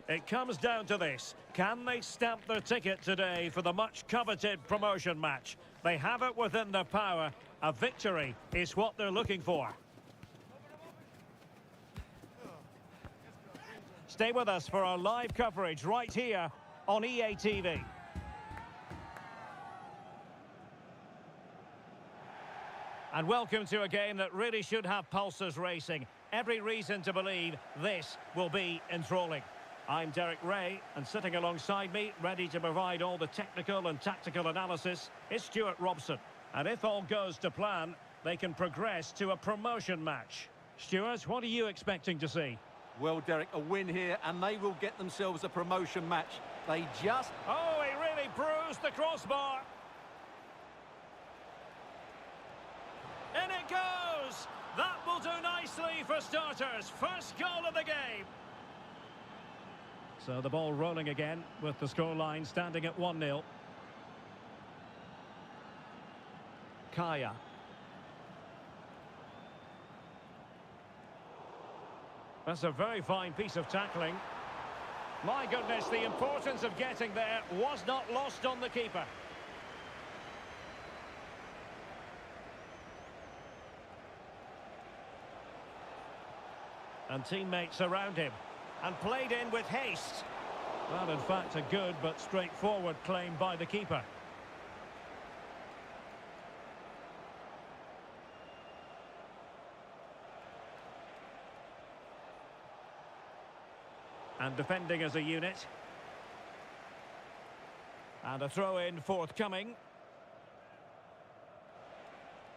It comes down to this. Can they stamp their ticket today for the much-coveted promotion match? They have it within their power. A victory is what they're looking for. Stay with us for our live coverage right here on EA TV. And welcome to a game that really should have pulses racing. Every reason to believe this will be enthralling. I'm Derek Ray, and sitting alongside me, ready to provide all the technical and tactical analysis, is Stuart Robson. And if all goes to plan, they can progress to a promotion match. Stuart, what are you expecting to see? Well, Derek, a win here, and they will get themselves a promotion match. They just... Oh, he really bruised the crossbar. In it goes! That will do nicely for starters. First goal of the game. So the ball rolling again with the scoreline standing at 1-0. Kaya. That's a very fine piece of tackling. My goodness, the importance of getting there was not lost on the keeper. And teammates around him. And played in with haste. Well, in fact, a good but straightforward claim by the keeper. And defending as a unit. And a throw-in forthcoming.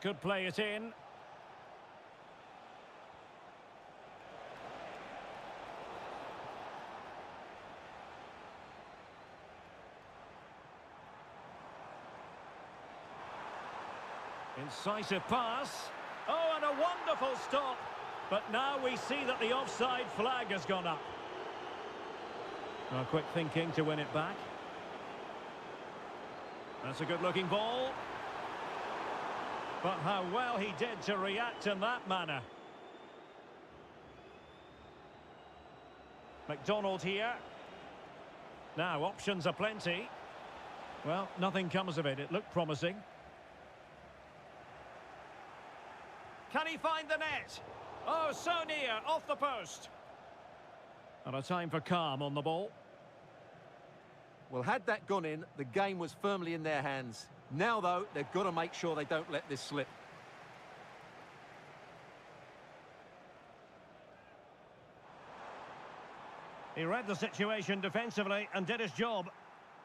Could play it in. Incisive pass. Oh, and a wonderful stop. But now we see that the offside flag has gone up. Oh, quick thinking to win it back. That's a good-looking ball. But how well he did to react in that manner. McDonald here. Now, options are plenty. Well, nothing comes of it. It looked promising. Can he find the net? Oh, so near, off the post. And a time for calm on the ball. Well, had that gone in, the game was firmly in their hands. Now, though, they've got to make sure they don't let this slip. He read the situation defensively and did his job.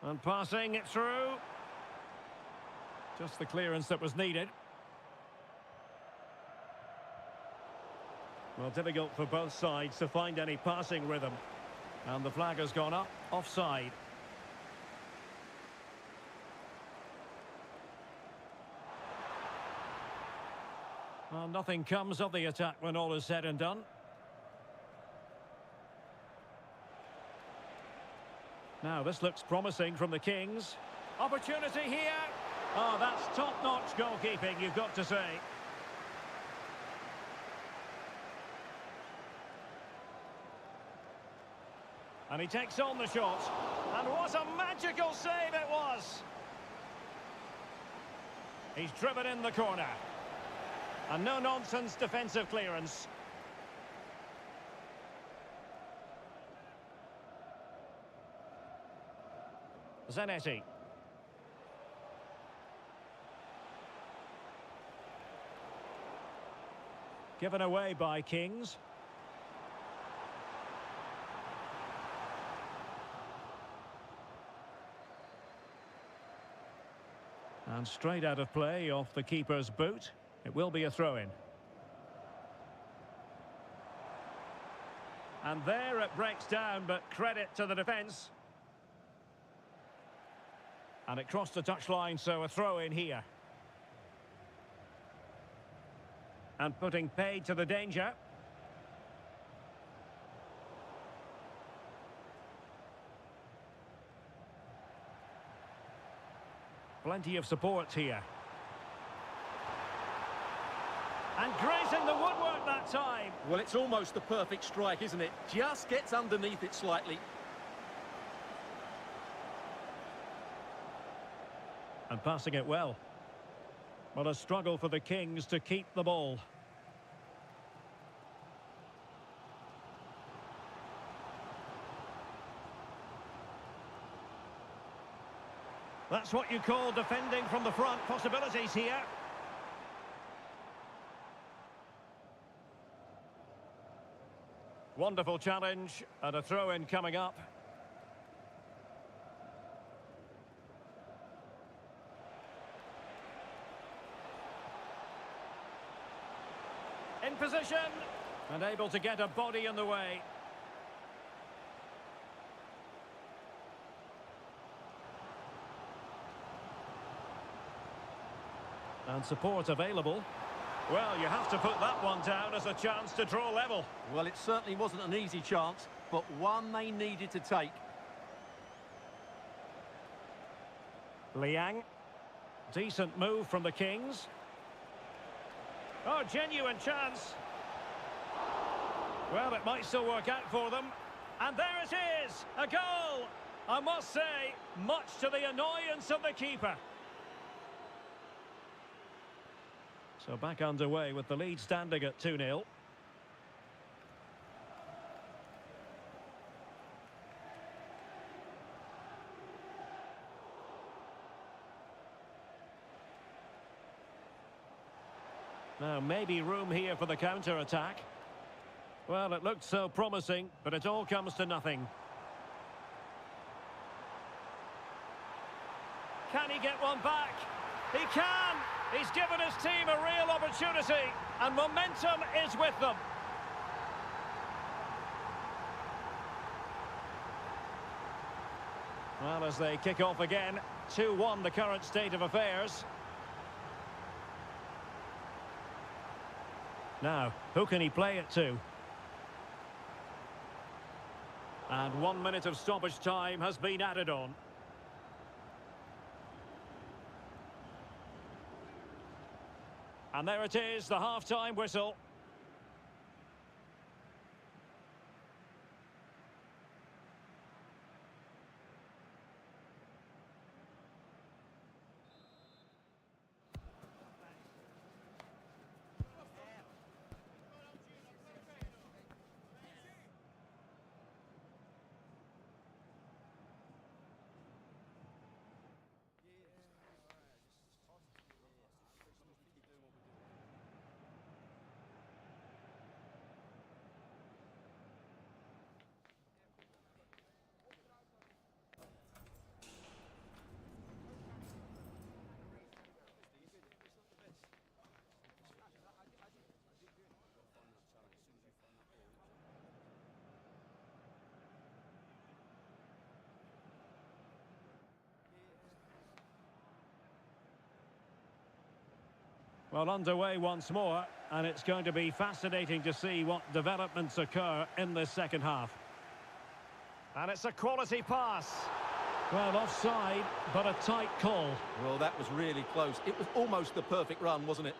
And passing it through. Just the clearance that was needed. Well, difficult for both sides to find any passing rhythm. And the flag has gone up, offside. Well, nothing comes of the attack when all is said and done. Now, this looks promising from the Kings. Opportunity here. Oh, that's top-notch goalkeeping, you've got to say. And he takes on the shot. And what a magical save it was! He's driven in the corner. And no-nonsense defensive clearance. Zanetti. Given away by Kings. And straight out of play off the keeper's boot. It will be a throw-in. And there it breaks down, but credit to the defence. And it crossed the touchline, so a throw-in here. And putting paid to the danger. Plenty of support here. And grazing the woodwork that time. Well, it's almost the perfect strike, isn't it? Just gets underneath it slightly. And passing it well. Well, a struggle for the Kings to keep the ball. That's what you call defending from the front. Possibilities here. Wonderful challenge, and a throw-in coming up. In position, and able to get a body in the way. And support available. Well, you have to put that one down as a chance to draw level. Well, it certainly wasn't an easy chance, but one they needed to take. Liang. Decent move from the Kings. Oh, genuine chance. Well, it might still work out for them. And there it is, a goal. I must say, much to the annoyance of the keeper. So back underway with the lead standing at 2-0. Now, maybe room here for the counter-attack. Well, it looked so promising, but it all comes to nothing. Can he get one back? He can! He's given his team a real opportunity, and momentum is with them. Well, as they kick off again, 2-1 the current state of affairs. Now, who can he play it to? And 1 minute of stoppage time has been added on. And there it is, the half-time whistle. Well, underway once more, and it's going to be fascinating to see what developments occur in this second half. And it's a quality pass. Well, offside, but a tight call. Well, that was really close. It was almost the perfect run, wasn't it?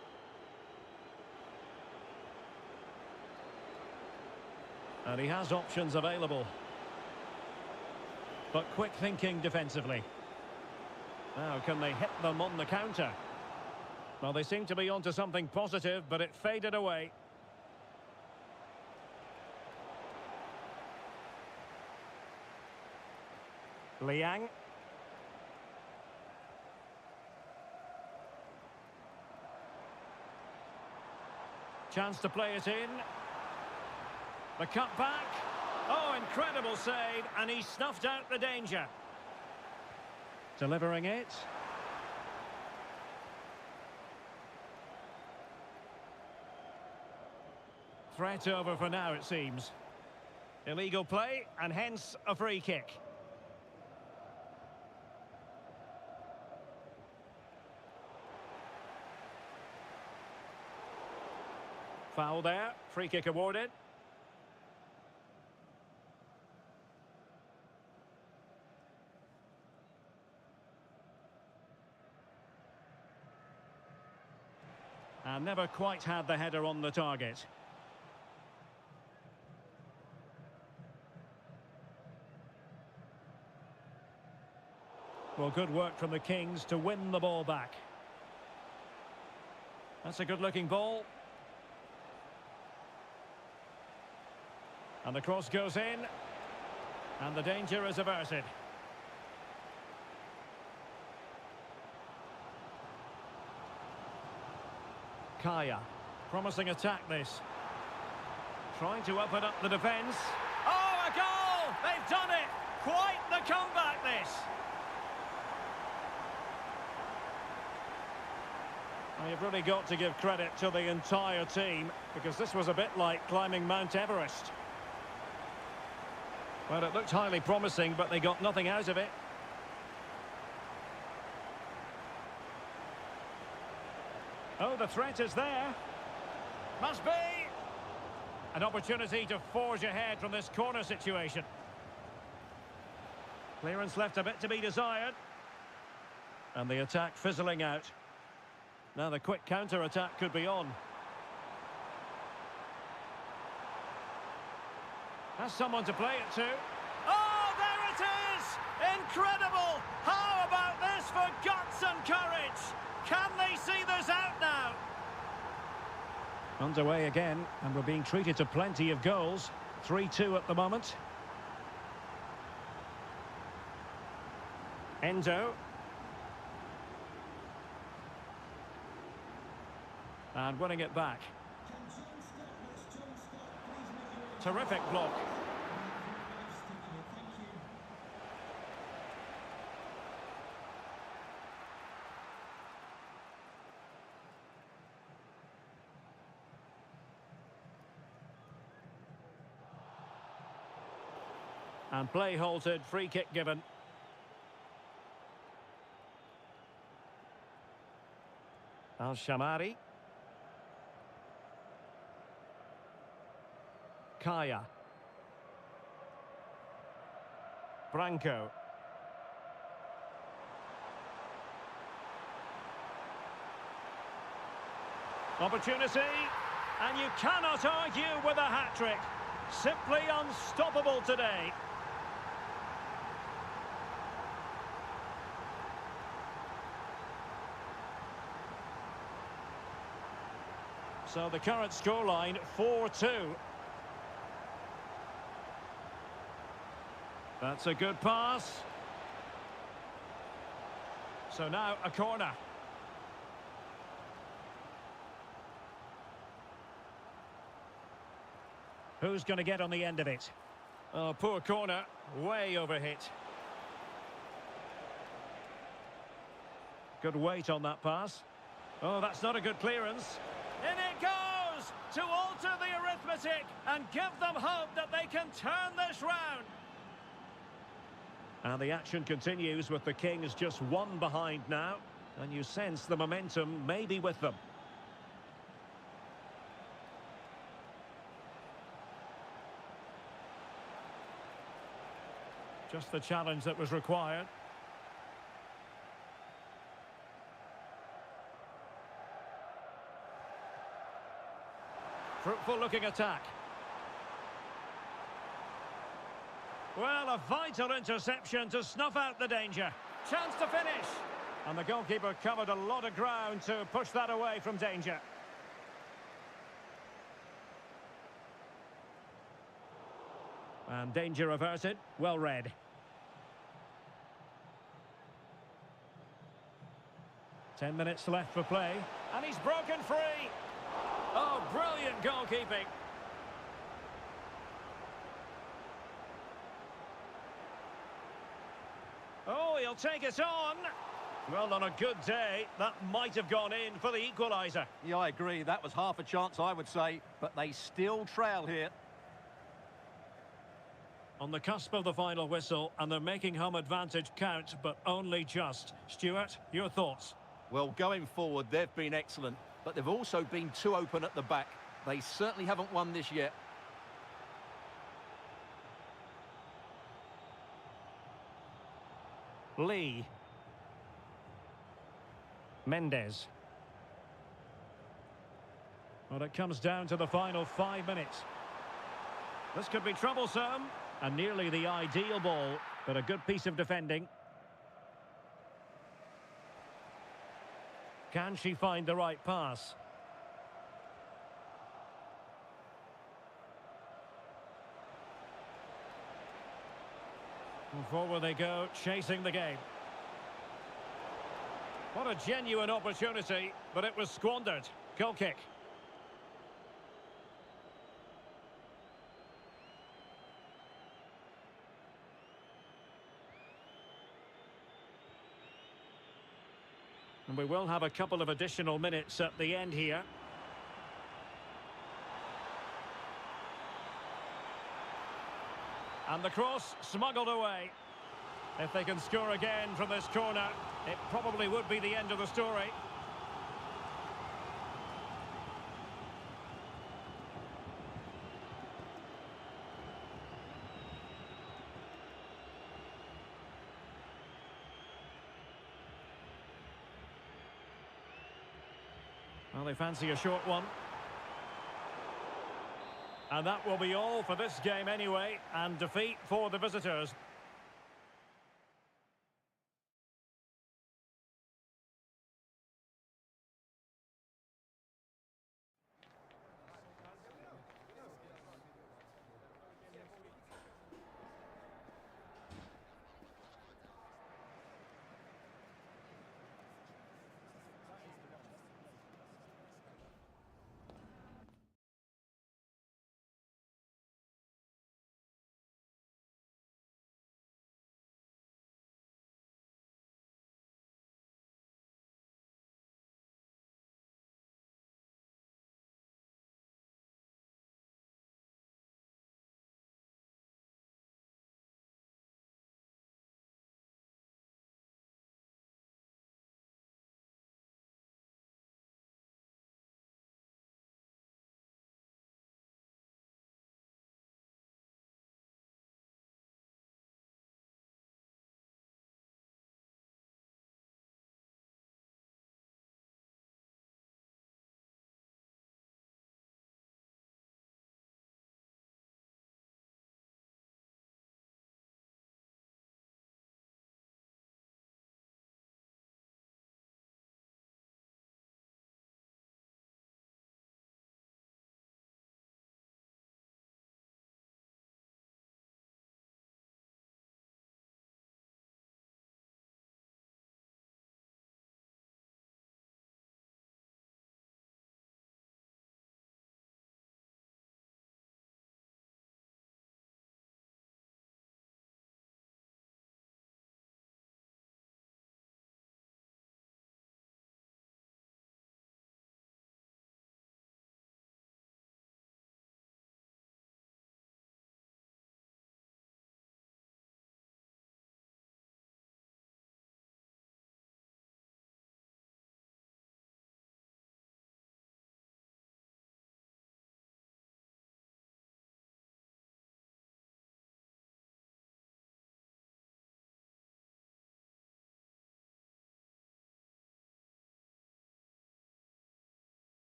And he has options available. But quick thinking defensively. Now, can they hit them on the counter? Well, they seem to be onto something positive, but it faded away. Liang. Chance to play it in. The cut back. Oh, incredible save, and he snuffed out the danger. Delivering it. Threat over for now, it seems. Illegal play, and hence a free kick. Foul there, free kick awarded. And never quite had the header on the target. Well, good work from the Kings to win the ball back. That's a good-looking ball. And the cross goes in. And the danger is averted. Kaya. Promising attack this. Trying to open up the defence. Oh, a goal! They've done it! Quite the comeback, this! Well, you've really got to give credit to the entire team, because this was a bit like climbing Mount Everest. Well, it looked highly promising, but they got nothing out of it. Oh, the threat is there. Must be. An opportunity to forge ahead from this corner situation. Clearance left a bit to be desired. And the attack fizzling out. Now the quick counter-attack could be on. Has someone to play it to. Oh, there it is! Incredible! How about this for guts and courage? Can they see this out now? Underway again, and we're being treated to plenty of goals. 3-2 at the moment. Endo. And winning it back. Terrific block. And play halted, free kick given. Al-Shamari. Kaya. Branco. Opportunity, and you cannot argue with a hat-trick. Simply unstoppable today. So the current scoreline, 4-2. That's a good pass. So now a corner. Who's going to get on the end of it? Oh, poor corner. Way overhit. Good weight on that pass. Oh, that's not a good clearance. In it goes to alter the arithmetic and give them hope that they can turn this round. And the action continues with the Kings just one behind now. And you sense the momentum may be with them. Just the challenge that was required. Fruitful looking attack. Well, a vital interception to snuff out the danger. Chance to finish. And the goalkeeper covered a lot of ground to push that away from danger. And danger averted. Well read. Ten minutes left for play. And he's broken free. Oh, brilliant goalkeeping. Oh, he'll take it on. Well, on a good day, that might have gone in for the equaliser. Yeah, I agree. That was half a chance, I would say. But they still trail here. On the cusp of the final whistle, and they're making home advantage count, but only just. Stuart, your thoughts? Well, going forward, they've been excellent. But they've also been too open at the back. They certainly haven't won this yet. Lee. Mendes. Well, it comes down to the final 5 minutes. This could be troublesome. And nearly the ideal ball, but a good piece of defending. Can she find the right pass? And forward they go, chasing the game. What a genuine opportunity, but it was squandered. Goal kick. And we will have a couple of additional minutes at the end here. And the cross smuggled away. If they can score again from this corner, it probably would be the end of the story. Well, they fancy a short one. And that will be all for this game anyway, and defeat for the visitors.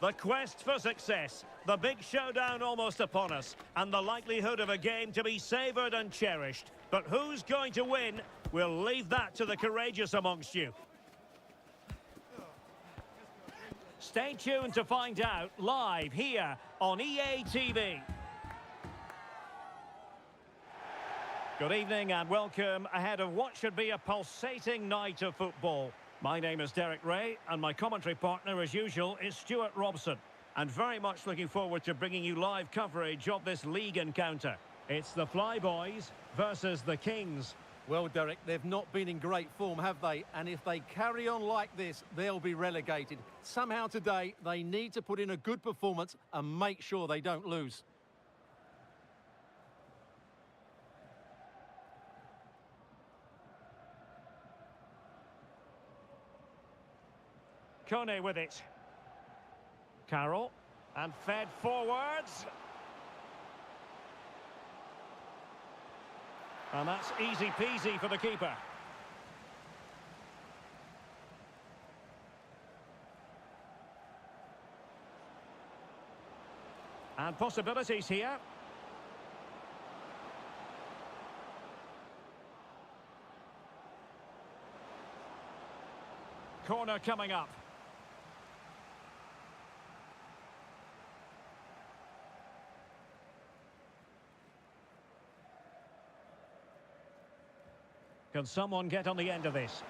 The quest for success, the big showdown almost upon us, and the likelihood of a game to be savoured and cherished. But who's going to win? We'll leave that to the courageous amongst you. Stay tuned to find out live here on EA TV. Good evening and welcome ahead of what should be a pulsating night of football. My name is Derek Ray, and my commentary partner, as usual, is Stuart Robson. And very much looking forward to bringing you live coverage of this league encounter. It's the Flyboys versus the Kings. Well, Derek, they've not been in great form, have they? And if they carry on like this, they'll be relegated. Somehow today, they need to put in a good performance and make sure they don't lose. Kone with it. Carroll. And fed forwards. And that's easy peasy for the keeper. And possibilities here. Corner coming up. Can someone get on the end of this?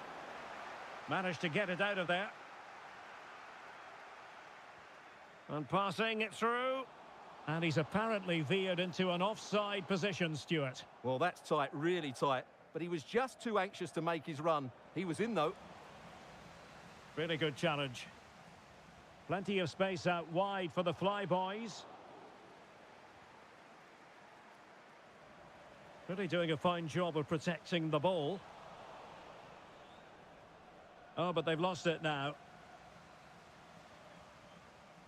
Managed to get it out of there. And passing it through. And he's apparently veered into an offside position, Stuart. Well, that's tight, really tight. But he was just too anxious to make his run. He was in, though. Really good challenge. Plenty of space out wide for the Flyboys. Really doing a fine job of protecting the ball. Oh, but they've lost it now.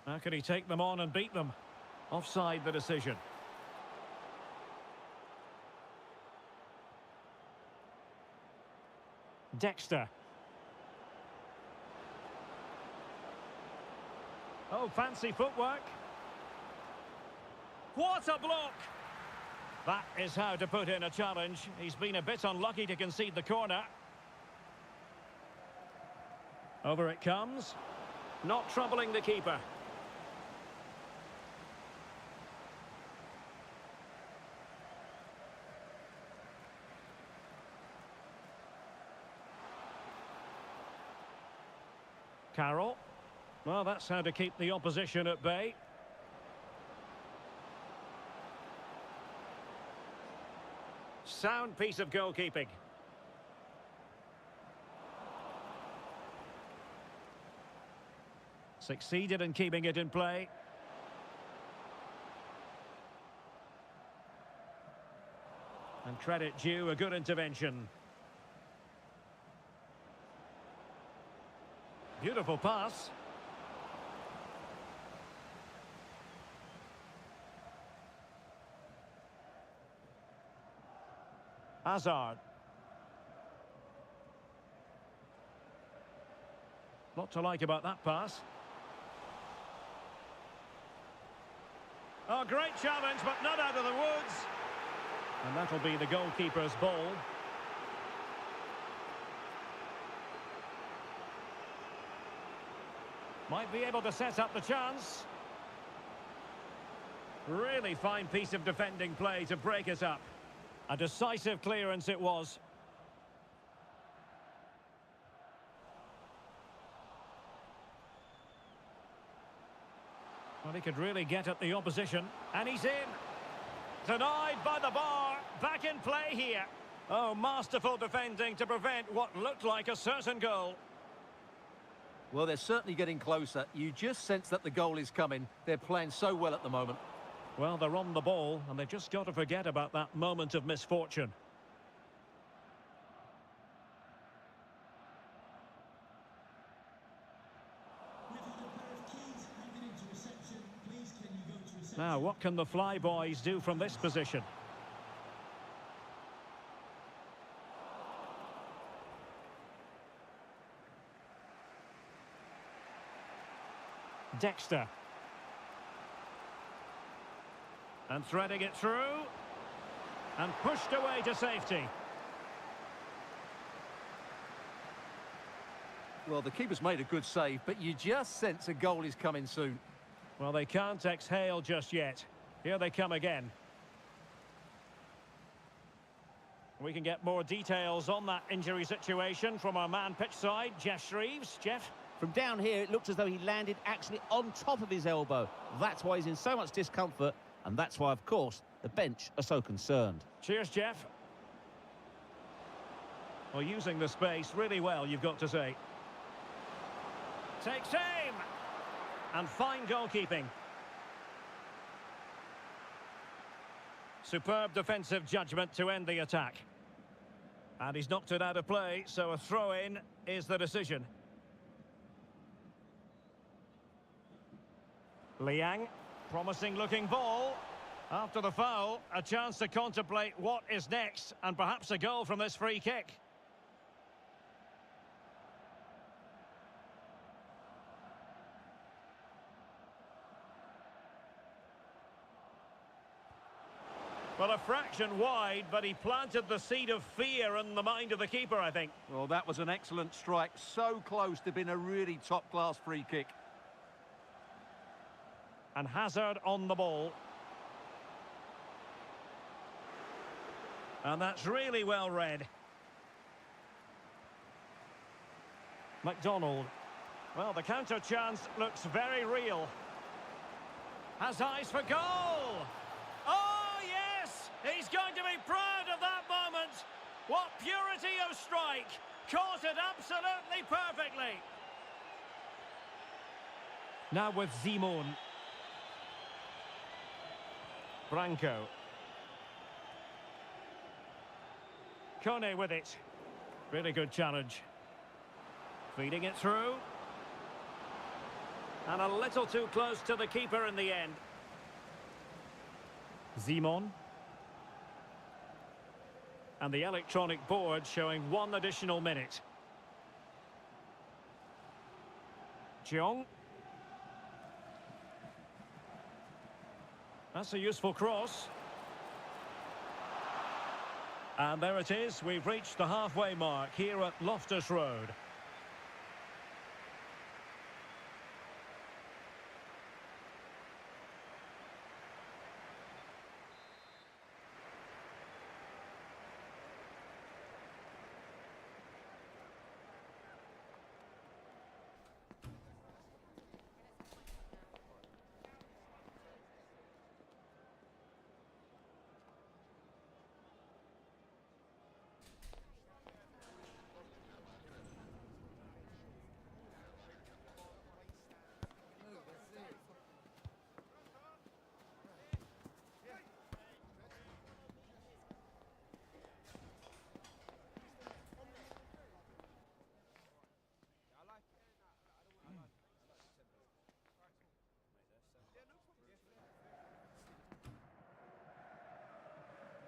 How can he take them on and beat them? Offside the decision. Dexter. Oh, fancy footwork. What a block! That is how to put in a challenge. He's been a bit unlucky to concede the corner. Over it comes. Not troubling the keeper. Carroll. Well, that's how to keep the opposition at bay. Sound piece of goalkeeping. Succeeded in keeping it in play. And credit due, a good intervention. Beautiful pass. Hazard. Lot to like about that pass. Oh, great challenge, but not out of the woods. And that'll be the goalkeeper's ball. Might be able to set up the chance. Really fine piece of defending play to break it up. A decisive clearance it was. Well, he could really get at the opposition. And he's in. Denied by the bar. Back in play here. Oh, masterful defending to prevent what looked like a certain goal. Well, they're certainly getting closer. You just sense that the goal is coming. They're playing so well at the moment. Well, they're on the ball, and they've just got to forget about that moment of misfortune. Now, what can the Flyboys do from this position? Dexter. And threading it through. And pushed away to safety. Well, the keeper's made a good save, but you just sense a goal is coming soon. Well, they can't exhale just yet. Here they come again. We can get more details on that injury situation from our man pitch side, Jeff Shreeves. Jeff? From down here, it looked as though he landed actually on top of his elbow. That's why he's in so much discomfort, and that's why, of course, the bench are so concerned. Cheers, Jeff. Well, using the space really well, you've got to say. Takes aim! And fine goalkeeping. Superb defensive judgment to end the attack. And he's knocked it out of play, so a throw-in is the decision. Liang, promising looking ball. After the foul, a chance to contemplate what is next, and perhaps a goal from this free kick. Well, a fraction wide, but he planted the seed of fear in the mind of the keeper, I think. Well, that was an excellent strike, so close to being a really top-class free kick. And Hazard on the ball. And that's really well read. McDonald. Well, the counter chance looks very real. Has eyes for goal! Oh, yes! He's going to be proud of that moment. What purity of strike. Caught it absolutely perfectly. Now with Simon. Branco. Kone with it. Really good challenge. Feeding it through. And a little too close to the keeper in the end. Simon. And the electronic board showing 1 additional minute. Jeong. That's a useful cross. And there it is. We've reached the halfway mark here at Loftus Road.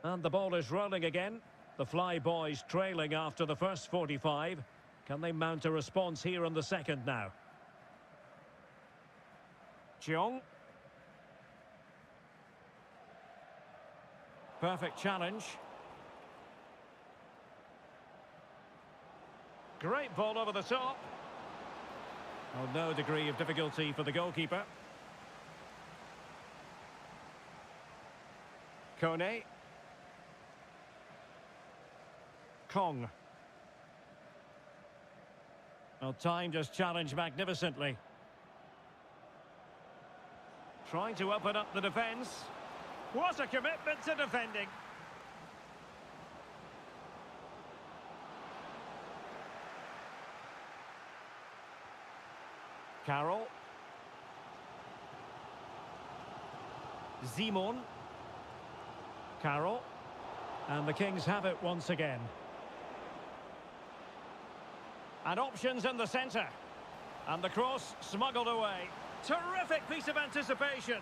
And the ball is rolling again. The Fly Boys trailing after the first 45. Can they mount a response here in the second now? Jeong. Perfect challenge. Great ball over the top. Oh, no degree of difficulty for the goalkeeper. Kone. Kong. Well, timed his challenge magnificently. Trying to open up the defence. What a commitment to defending. Carroll. Simon. Carroll. And the Kings have it once again. And options in the centre. And the cross smuggled away. Terrific piece of anticipation.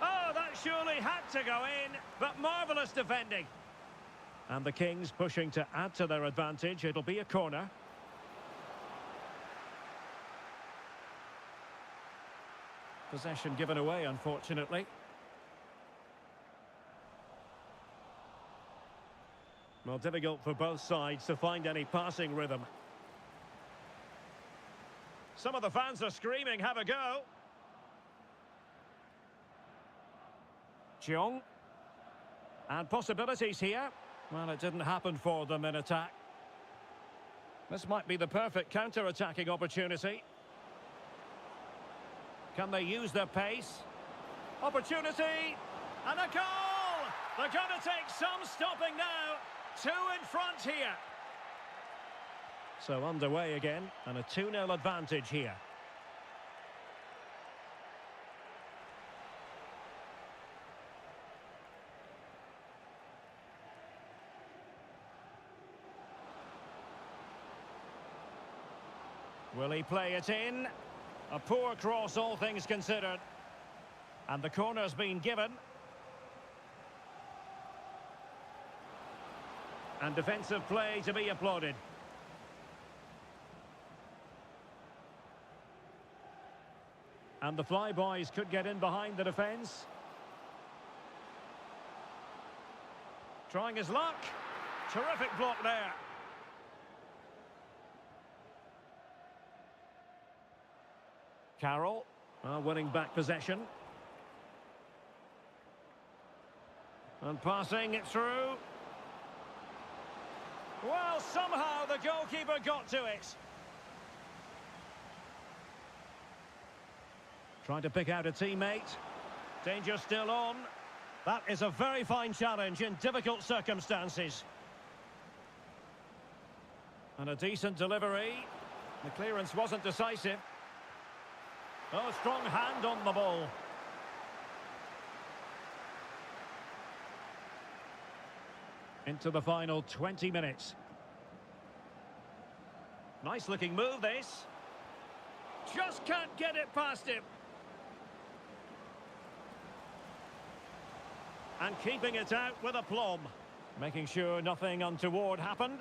Oh, that surely had to go in, but marvellous defending. And the Kings pushing to add to their advantage. It'll be a corner. Possession given away, unfortunately. Well, difficult for both sides to find any passing rhythm. Some of the fans are screaming, have a go. Cheong. And possibilities here. Well, it didn't happen for them in attack. This might be the perfect counter-attacking opportunity. Can they use their pace? Opportunity! And a goal! They're going to take some stopping now. 2 in front here. So underway again, and a 2-0 advantage here. Will he play it in? A poor cross, all things considered. And the corner's been given. And defensive play to be applauded. And the Flyboys could get in behind the defence. Trying his luck. Terrific block there. Carroll, winning back possession. And passing it through. Well, somehow the goalkeeper got to it. Trying to pick out a teammate. Danger still on. That is a very fine challenge in difficult circumstances. And a decent delivery. The clearance wasn't decisive. Oh, strong hand on the ball. Into the final 20 minutes. Nice looking move, this. Just can't get it past him. And keeping it out with aplomb. Making sure nothing untoward happened.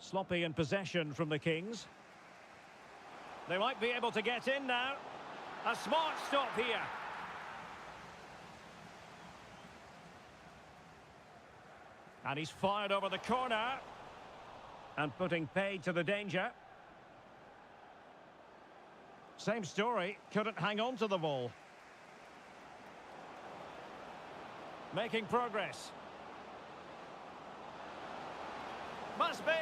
Sloppy in possession from the Kings. They might be able to get in now. A smart stop here. And he's fired over the corner. And putting paid to the danger. Same story, couldn't hang on to the ball. Making progress. Must be.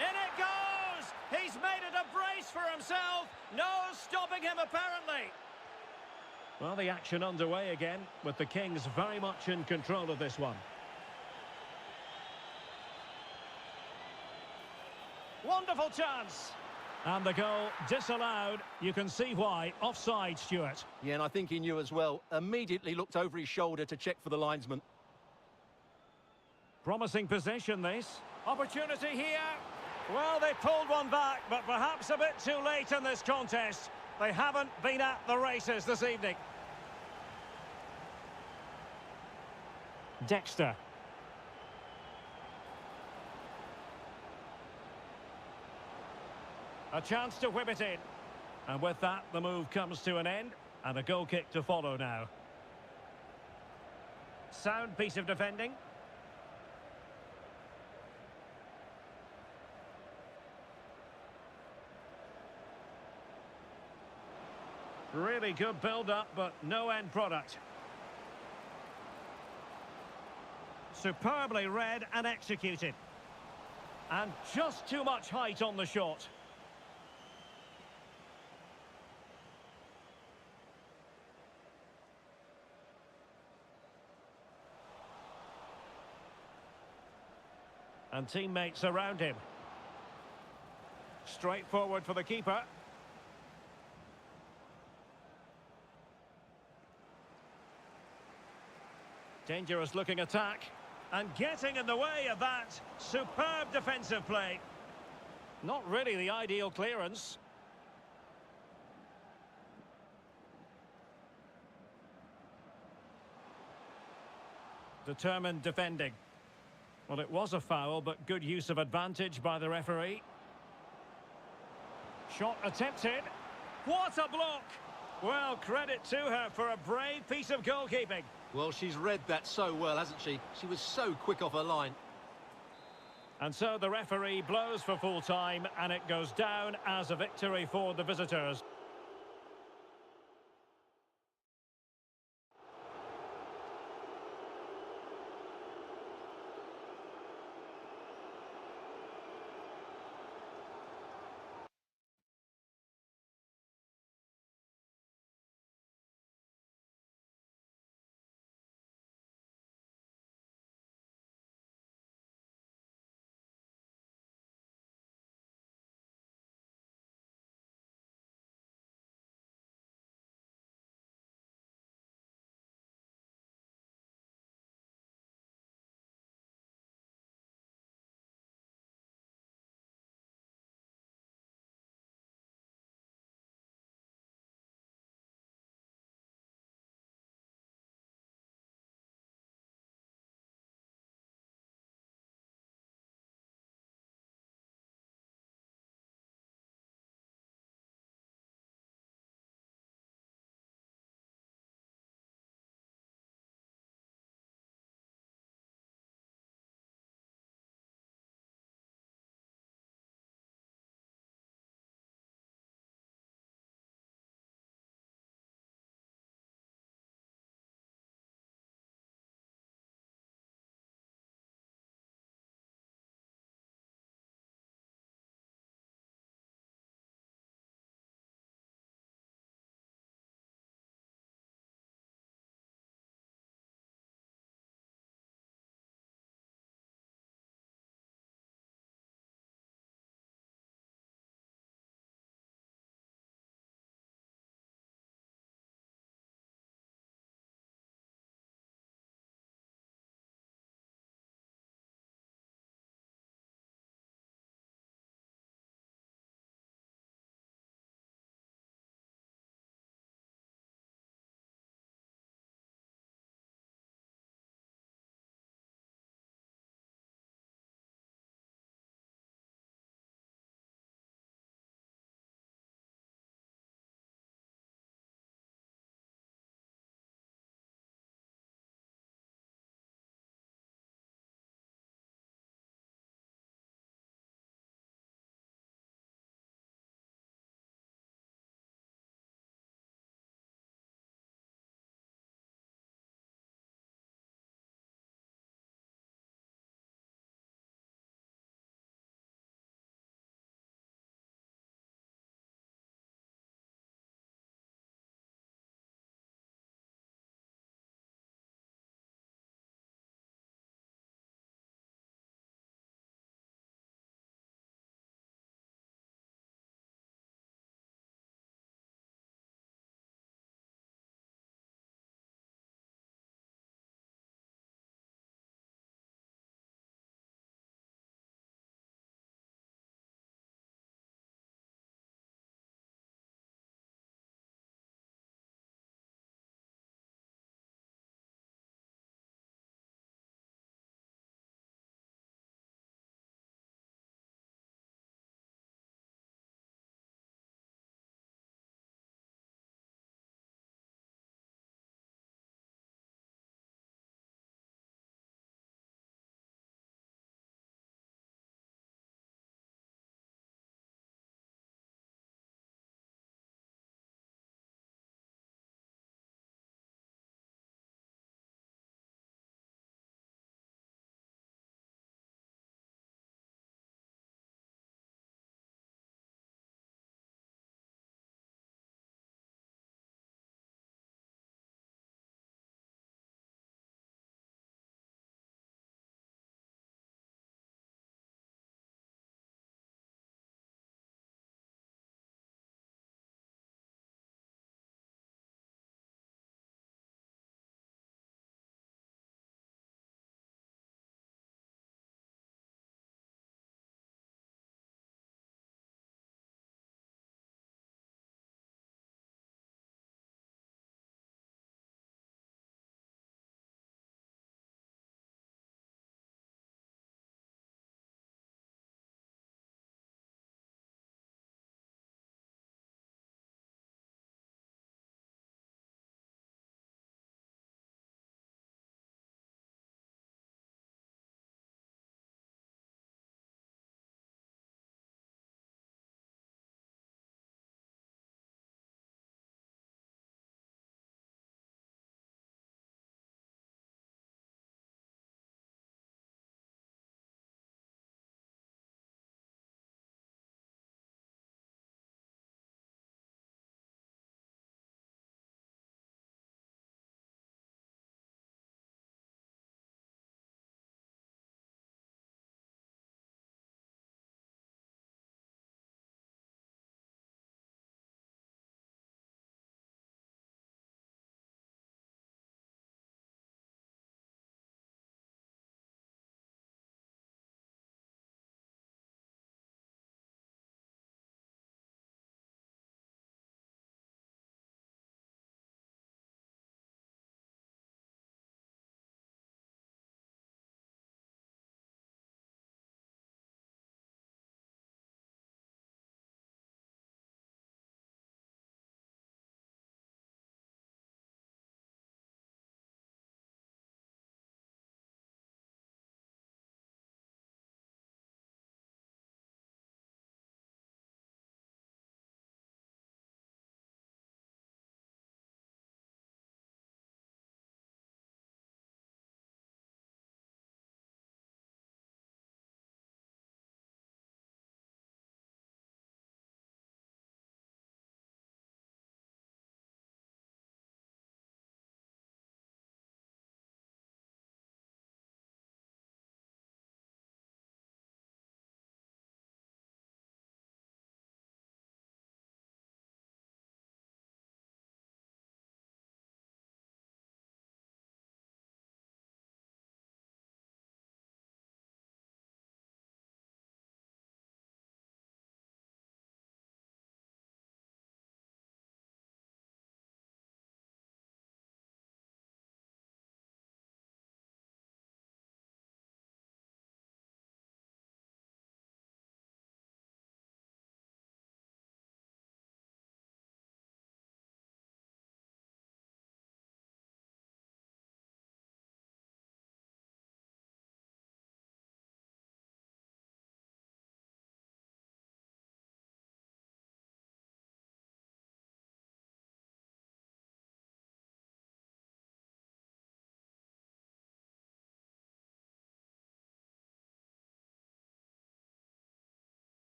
In it goes! He's made it a brace for himself. No stopping him, apparently. Well, the action underway again, with the Kings very much in control of this one. Wonderful chance. And the goal disallowed. You can see why. Offside, Stuart. Yeah, and I think he knew as well. Immediately looked over his shoulder to check for the linesman. Promising position, this. Opportunity here. Well, they pulled one back, but perhaps a bit too late in this contest. They haven't been at the races this evening. Dexter. A chance to whip it in. And with that, the move comes to an end. And a goal kick to follow now. Sound piece of defending. Really good build-up, but no end product. Superbly read and executed. And just too much height on the shot. And teammates around him. Straightforward for the keeper. Dangerous looking attack. And getting in the way of that. Superb defensive play. Not really the ideal clearance. Determined defending. Well, it was a foul, but good use of advantage by the referee. Shot attempted. What a block! Well, credit to her for a brave piece of goalkeeping. Well, she's read that so well, hasn't she? She was so quick off her line. And so the referee blows for full time, and it goes down as a victory for the visitors.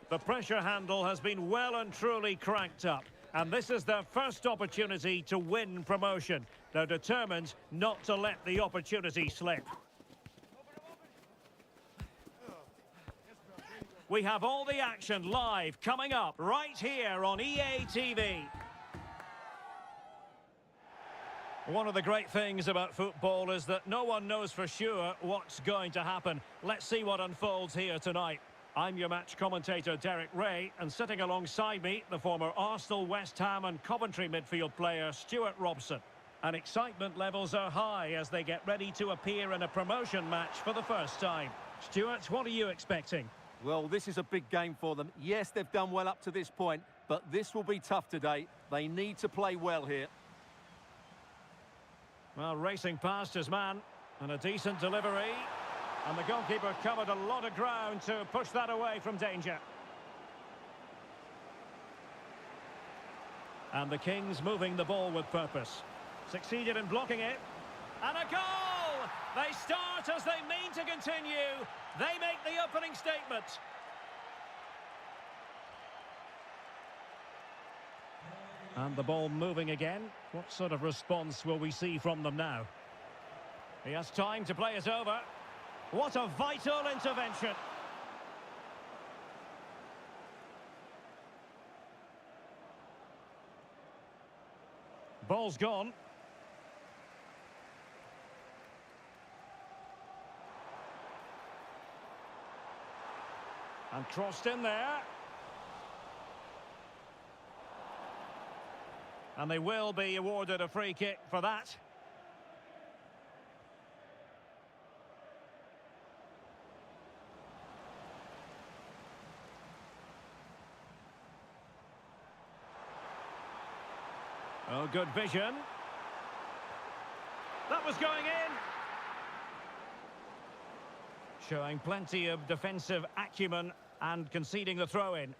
The pressure handle has been well and truly cranked up. And this is their first opportunity to win promotion. They're determined not to let the opportunity slip. We have all the action live coming up right here on EA TV. One of the great things about football is that no one knows for sure what's going to happen. Let's see what unfolds here tonight. I'm your match commentator, Derek Ray, and sitting alongside me, the former Arsenal, West Ham and Coventry midfield player, Stuart Robson. And excitement levels are high as they get ready to appear in a promotion match for the first time. Stuart, what are you expecting? Well, this is a big game for them. Yes, they've done well up to this point, but this will be tough today. They need to play well here. Well, racing past his man, and a decent delivery. And the goalkeeper covered a lot of ground to push that away from danger. And the Kings moving the ball with purpose. Succeeded in blocking it. And a goal! They start as they mean to continue. They make the opening statement. And the ball moving again. What sort of response will we see from them now? He has time to play it over. What a vital intervention. Ball's gone. And crossed in there. And they will be awarded a free kick for that. Oh, good vision. That was going in. Showing plenty of defensive acumen and conceding the throw-in.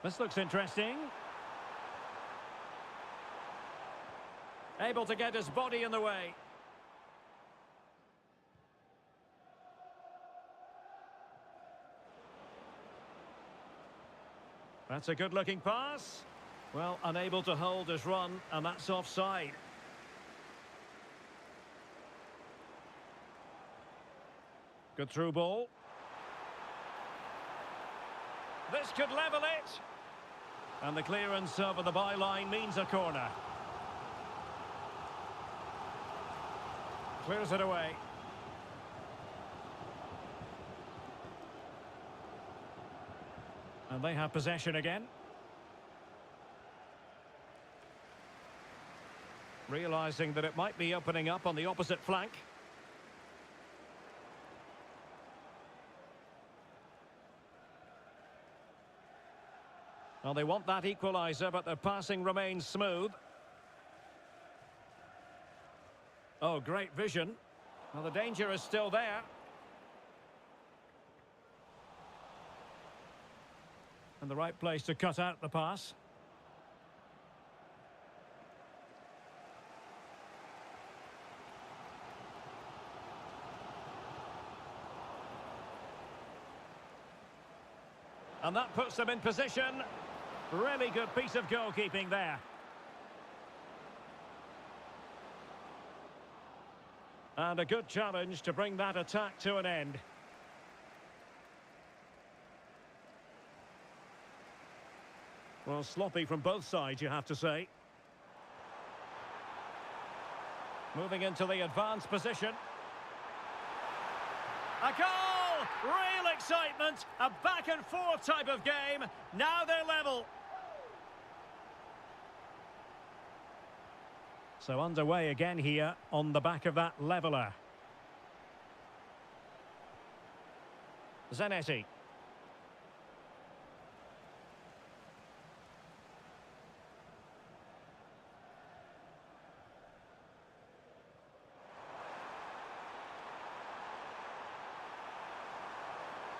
This looks interesting. Able to get his body in the way. That's a good-looking pass. Well, unable to hold his run, and that's offside. Good through ball. This could level it. And the clearance over the byline means a corner. Clears it away. And they have possession again. Realising that it might be opening up on the opposite flank. Well, they want that equaliser, but their passing remains smooth. Oh, great vision. Well, the danger is still there. And the right place to cut out the pass. And that puts them in position. Really good piece of goalkeeping there. And a good challenge to bring that attack to an end. Well, sloppy from both sides, you have to say. Moving into the advanced position. A goal! Real excitement. A back and forth type of game. Now they're level. So underway again here on the back of that leveller. Zanetti.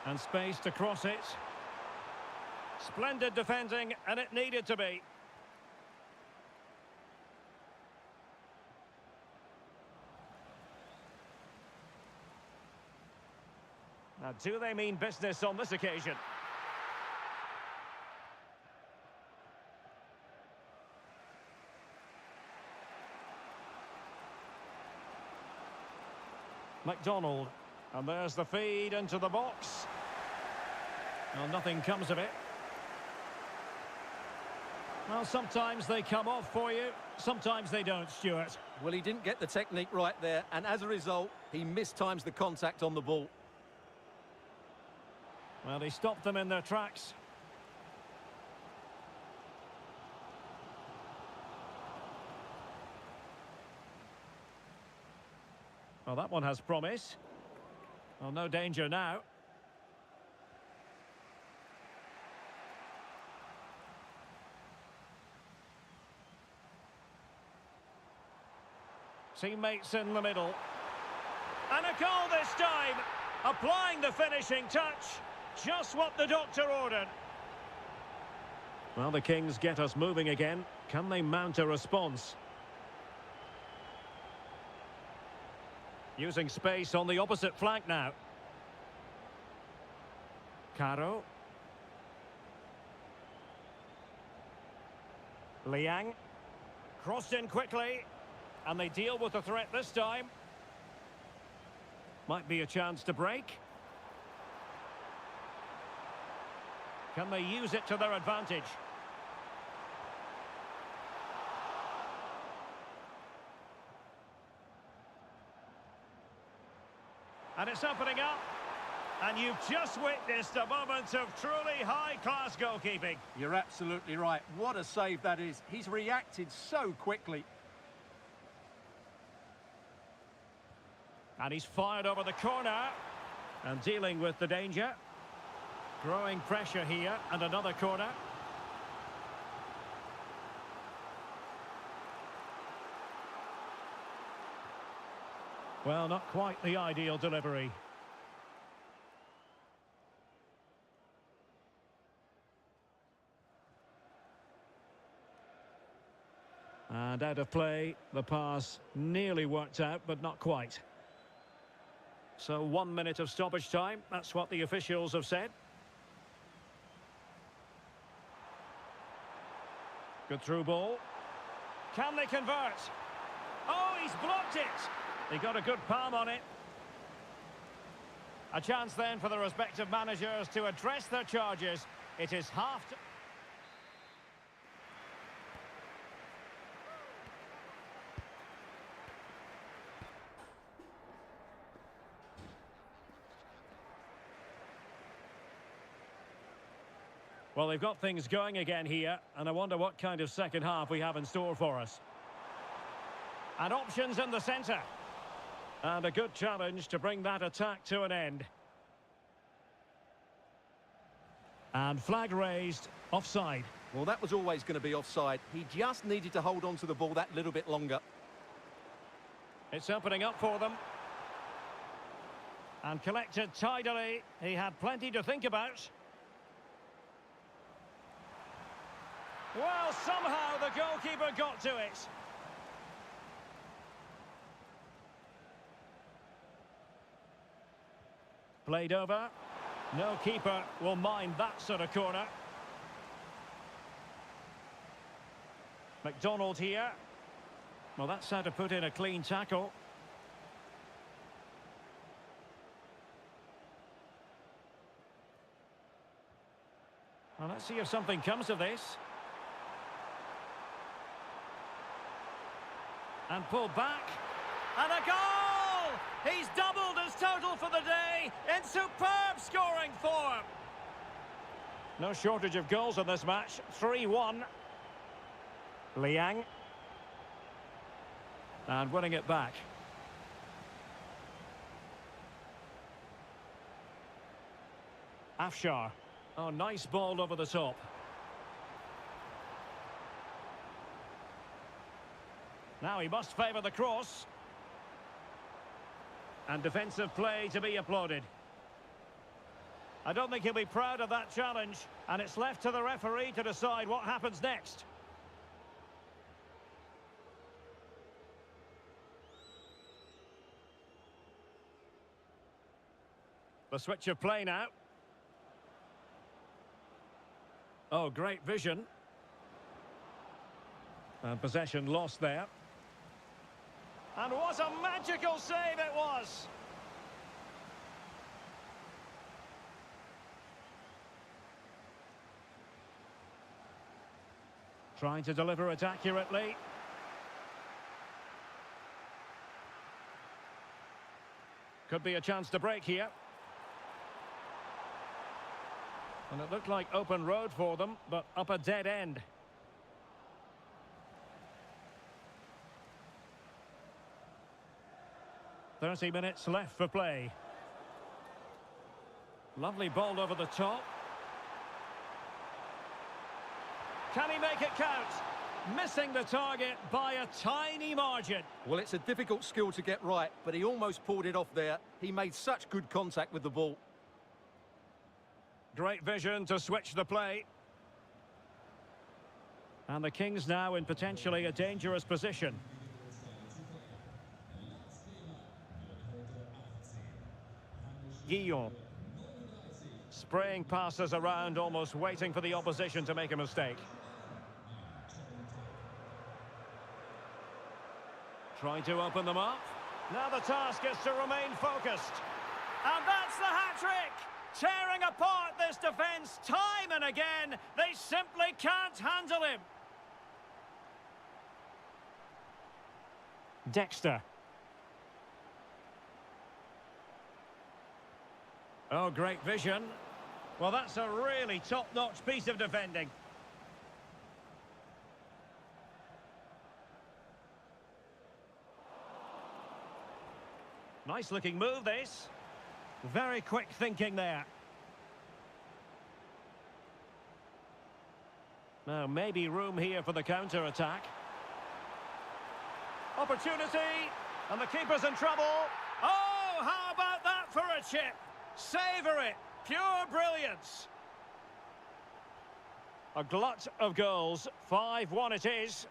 And space to cross it. Splendid defending, and it needed to be. Now, do they mean business on this occasion? McDonald. And there's the feed into the box. Well, nothing comes of it. Well, sometimes they come off for you, sometimes they don't, Stuart. Well, he didn't get the technique right there, and as a result, he mistimes the contact on the ball. Well, he stopped them in their tracks. Well, that one has promise. Well, no danger now. Teammates in the middle. And a goal this time! Applying the finishing touch. Just what the doctor ordered. Well, the Kings get us moving again. Can they mount a response? Using space on the opposite flank now. Caro. Liang. Crossed in quickly. And they deal with the threat this time. Might be a chance to break. Can they use it to their advantage? And it's opening up. And you've just witnessed a moment of truly high-class goalkeeping. You're absolutely right. What a save that is. He's reacted so quickly. And he's fired over the corner. And dealing with the danger. Growing pressure here. And another corner. Well, not quite the ideal delivery. And out of play, the pass nearly worked out, but not quite. So 1 minute of stoppage time, that's what the officials have said. Good through ball. Can they convert? Oh, he's blocked it! He got a good palm on it. A chance then for the respective managers to address their charges. It is half... Well, they've got things going again here, and I wonder what kind of second half we have in store for us. And options in the centre. And a good challenge to bring that attack to an end. And flag raised, offside. Well, that was always going to be offside. He just needed to hold on to the ball that little bit longer. It's opening up for them. And collected tidily. He had plenty to think about. Well, somehow the goalkeeper got to it. Played over. No keeper will mind that sort of corner. McDonald here. Well, that's how to put in a clean tackle. Well, let's see if something comes of this. And pulled back. And a goal! He's doubled his total for the day in superb scoring form. No shortage of goals in this match. 3-1. Liang. And winning it back. Afshar. Oh, nice ball over the top. Now he must favour the cross. And defensive play to be applauded. I don't think he'll be proud of that challenge. And it's left to the referee to decide what happens next. The switch of play now. Oh, great vision. And possession lost there. And what a magical save it was! Trying to deliver it accurately. Could be a chance to break here. And it looked like open road for them, but up a dead end. "30 minutes left for play. Lovely ball over the top. Can he make it count? Missing the target by a tiny margin. Well, it's a difficult skill to get right, but he almost pulled it off there. He made such good contact with the ball. Great vision to switch the play. And the Kings now in potentially a dangerous position. Guillon. Spraying passes around, almost waiting for the opposition to make a mistake. Trying to open them up. Now the task is to remain focused. And that's the hat-trick! Tearing apart this defence time and again. They simply can't handle him. Dexter. Oh, great vision. Well, that's a really top-notch piece of defending. Nice-looking move, this. Very quick thinking there. Now, maybe room here for the counter-attack. Opportunity, and the keeper's in trouble. Oh, how about that for a chip? Savour it. Pure brilliance. A glut of goals. 5-1 it is.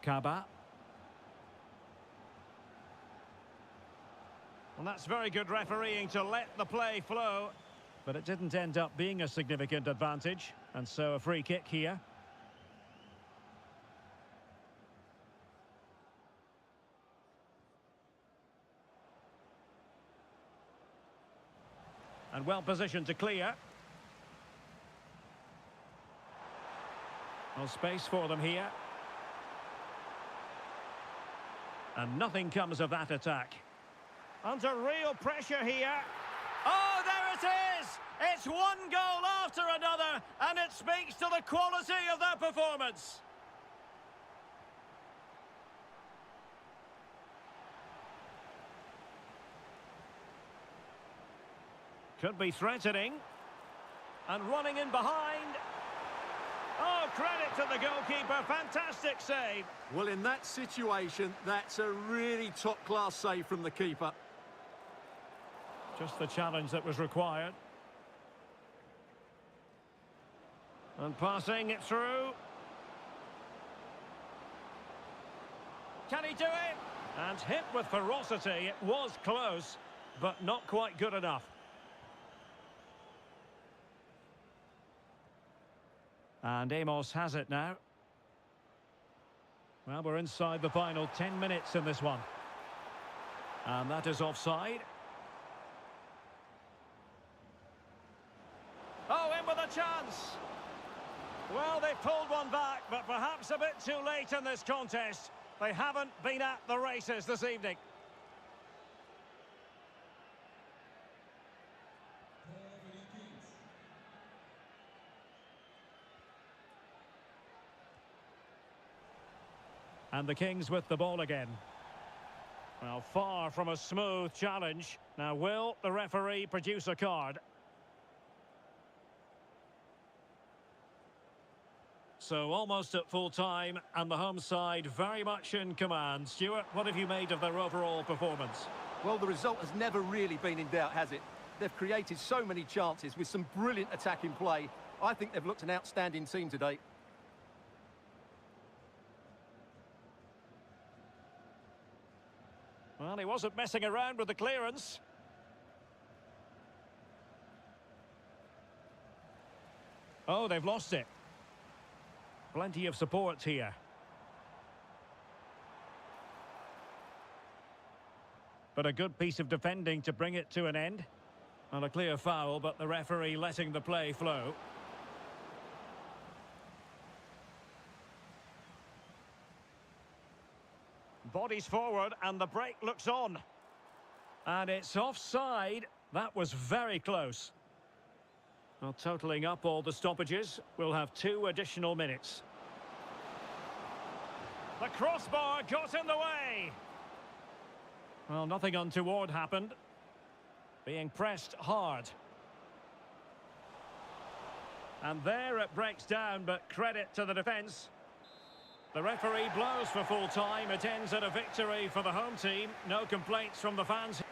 Kaba. And that's very good refereeing to let the play flow. But it didn't end up being a significant advantage. And so a free kick here. And well positioned to clear. No space for them here. And nothing comes of that attack. Under real pressure here. Oh, there it is! It's one goal after another, and it speaks to the quality of their performance. Could be threatening. And running in behind. Oh, credit to the goalkeeper. Fantastic save. Well, in that situation, that's a really top-class save from the keeper. Just the challenge that was required. And passing it through. Can he do it? And hit with ferocity. It was close, but not quite good enough. And Amos has it now. Well, we're inside the final 10 minutes in this one. And that is offside. Oh, in with a chance. Well, they pulled one back, but perhaps a bit too late in this contest. They haven't been at the races this evening. And the Kings with the ball again. Well, far from a smooth challenge. Now, will the referee produce a card? So, almost at full time, and the home side very much in command. Stuart, what have you made of their overall performance? Well, the result has never really been in doubt, has it? They've created so many chances with some brilliant attacking play. I think they've looked an outstanding team today. Well, he wasn't messing around with the clearance. Oh, they've lost it. Plenty of support here. But a good piece of defending to bring it to an end. Well, a clear foul, but the referee letting the play flow. Bodies forward and the break looks on. And it's offside. That was very close. Well, totalling up all the stoppages, we'll have 2 additional minutes. The crossbar got in the way. Well, nothing untoward happened. Being pressed hard. And there it breaks down, but credit to the defence. The referee blows for full time. It ends at a victory for the home team. No complaints from the fans.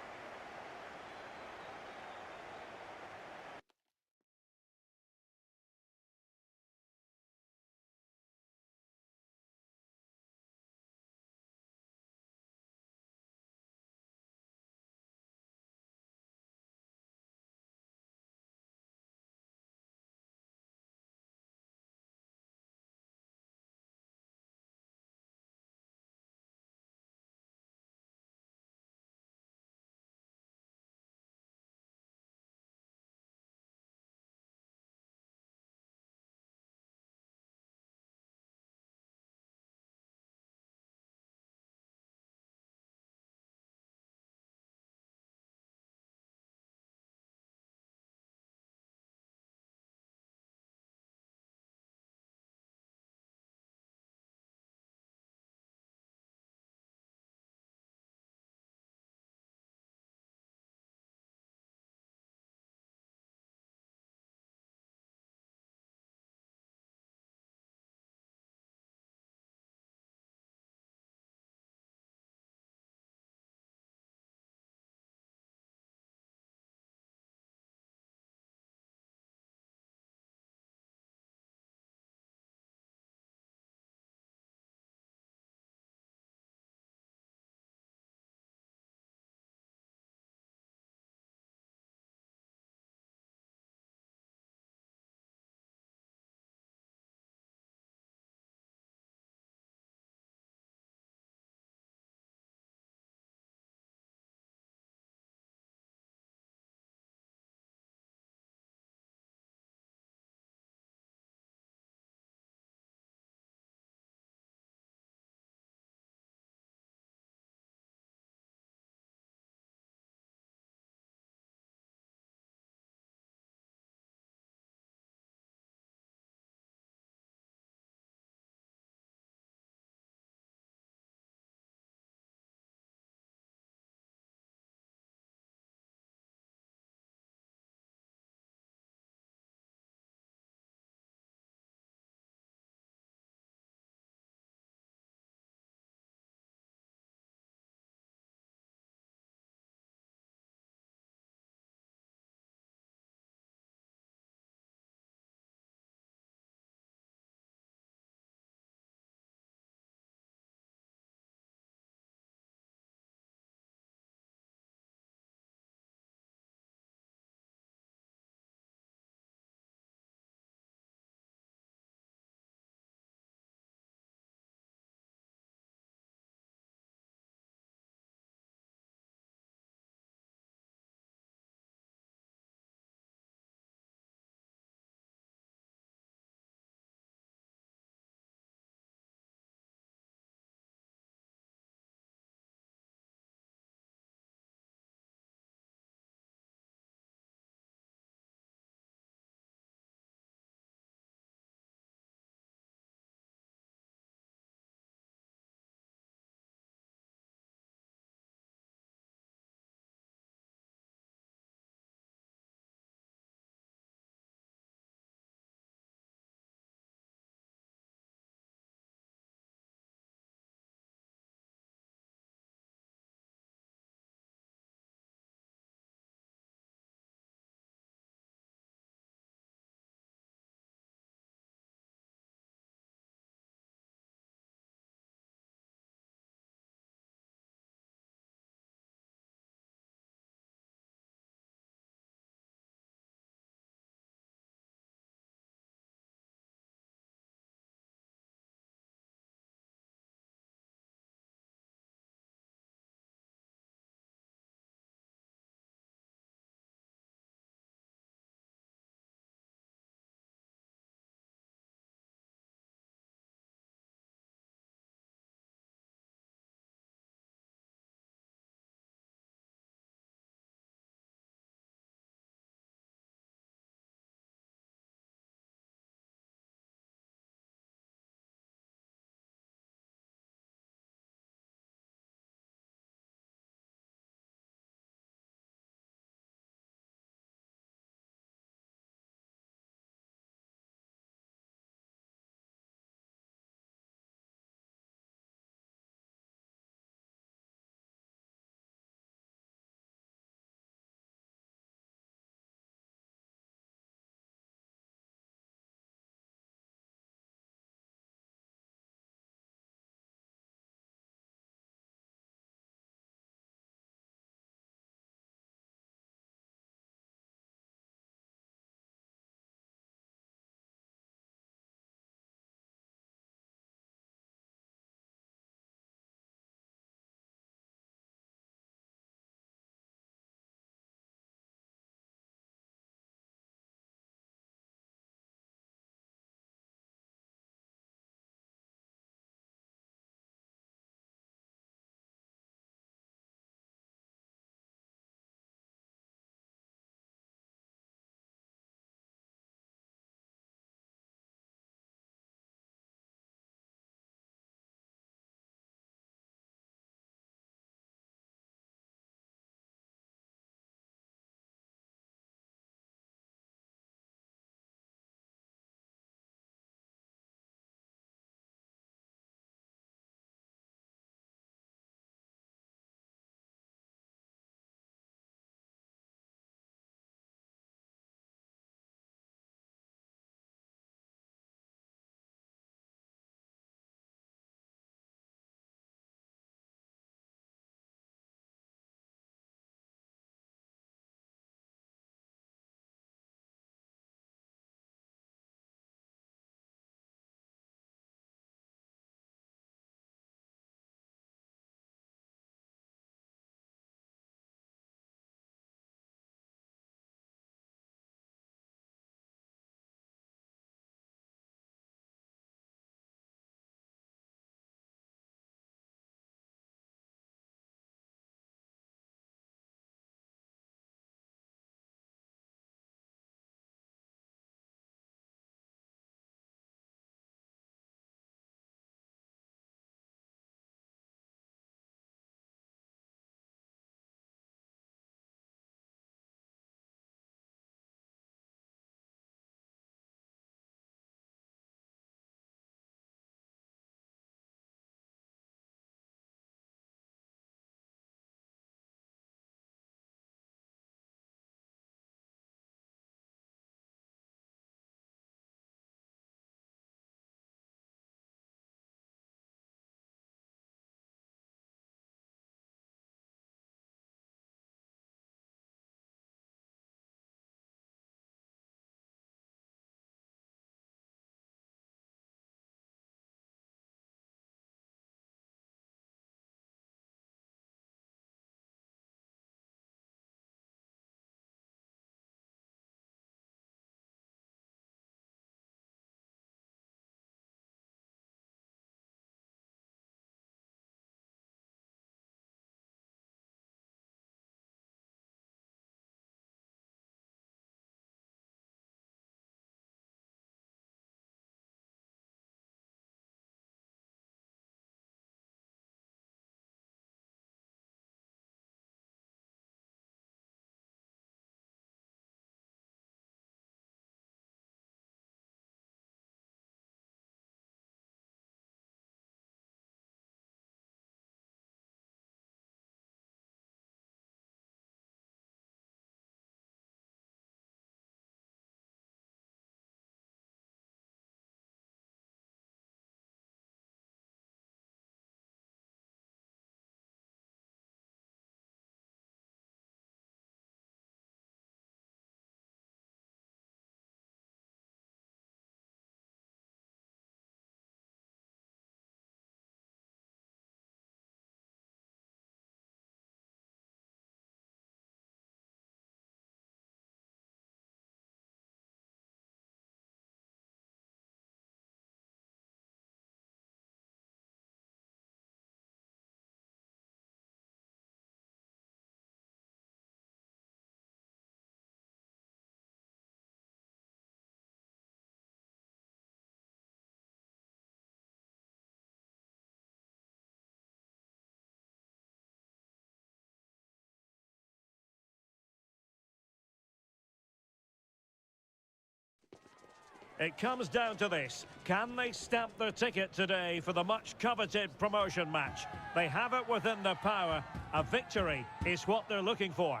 It comes down to this. Can they stamp their ticket today for the much-coveted promotion match? They have it within their power. A victory is what they're looking for.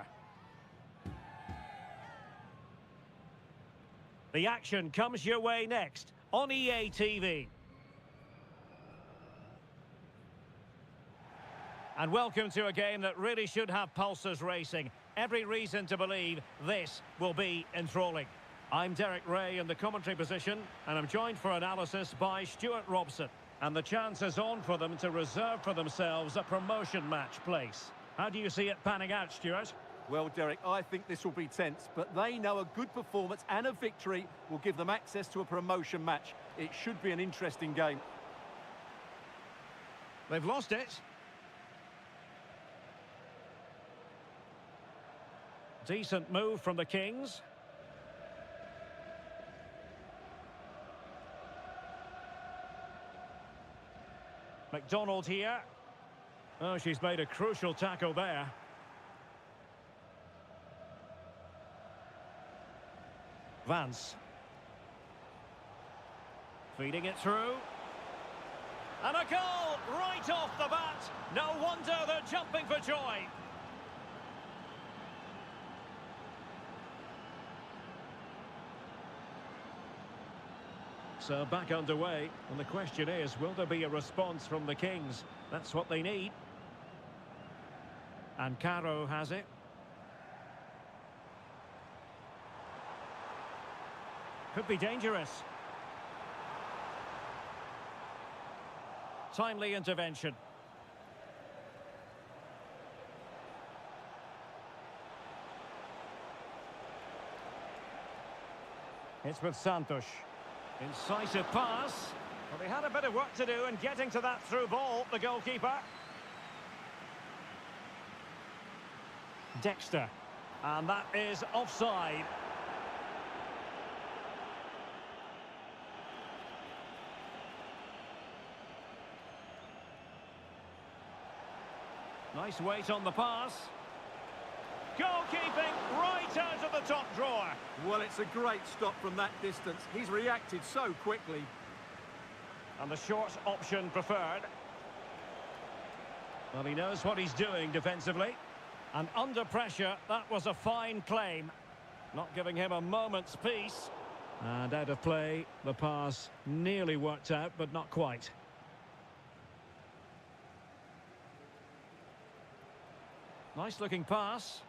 The action comes your way next on EA TV. And welcome to a game that really should have pulses racing. Every reason to believe this will be enthralling. I'm Derek Ray in the commentary position, and I'm joined for analysis by Stuart Robson. And the chance is on for them to reserve for themselves a promotion match place. How do you see it panning out, Stuart? Well, Derek, I think this will be tense, but they know a good performance and a victory will give them access to a promotion match. It should be an interesting game. They've lost it. Decent move from the Kings. McDonald here. Oh, she's made a crucial tackle there. Vance. Feeding it through. And a goal right off the bat. No wonder they're jumping for joy. So back underway, and the question is, will there be a response from the Kings? That's what they need. And Caro has it. Could be dangerous. Timely intervention. It's with Santos. Incisive pass. Well, they had a bit of work to do in getting to that through ball, the goalkeeper. Dexter. And that is offside. Nice weight on the pass. Goalkeeping right out of the top drawer. Well, it's a great stop from that distance. He's reacted so quickly. And the short option preferred. Well, he knows what he's doing defensively. And under pressure, that was a fine claim. Not giving him a moment's peace. And out of play, the pass nearly worked out, but not quite. Nice looking pass.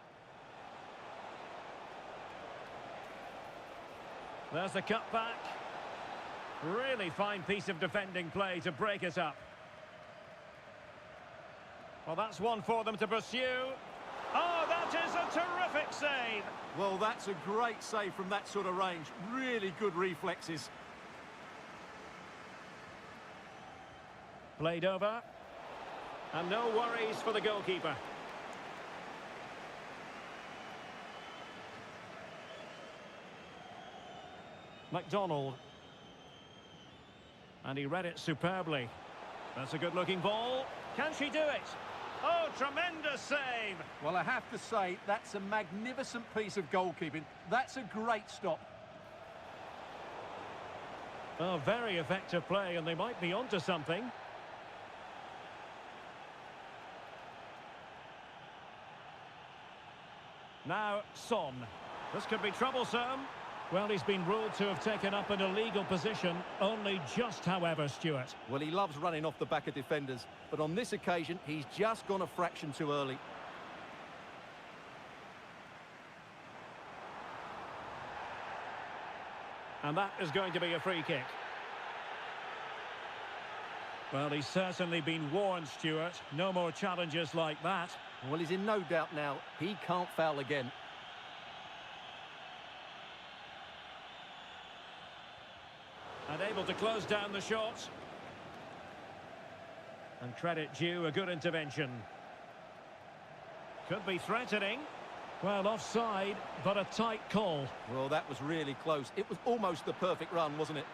There's the cutback. Really fine piece of defending play to break it up. Well, that's one for them to pursue. Oh, that is a terrific save. Well, that's a great save from that sort of range. Really good reflexes. Played over. And no worries for the goalkeeper. McDonald. And he read it superbly. That's a good-looking ball. Can she do it? Oh, tremendous save. Well, I have to say, that's a magnificent piece of goalkeeping. That's a great stop. Oh, very effective play, and they might be onto something. Now, Son. This could be troublesome. Well, he's been ruled to have taken up an illegal position, only just, however, Stuart. Well, he loves running off the back of defenders, but on this occasion, he's just gone a fraction too early. And that is going to be a free kick. Well, he's certainly been warned, Stuart. No more challenges like that. Well, he's in no doubt now. He can't foul again. And able to close down the shot. And credit due, a good intervention. Could be threatening. Well, offside, but a tight call. Well, that was really close. It was almost the perfect run, wasn't it?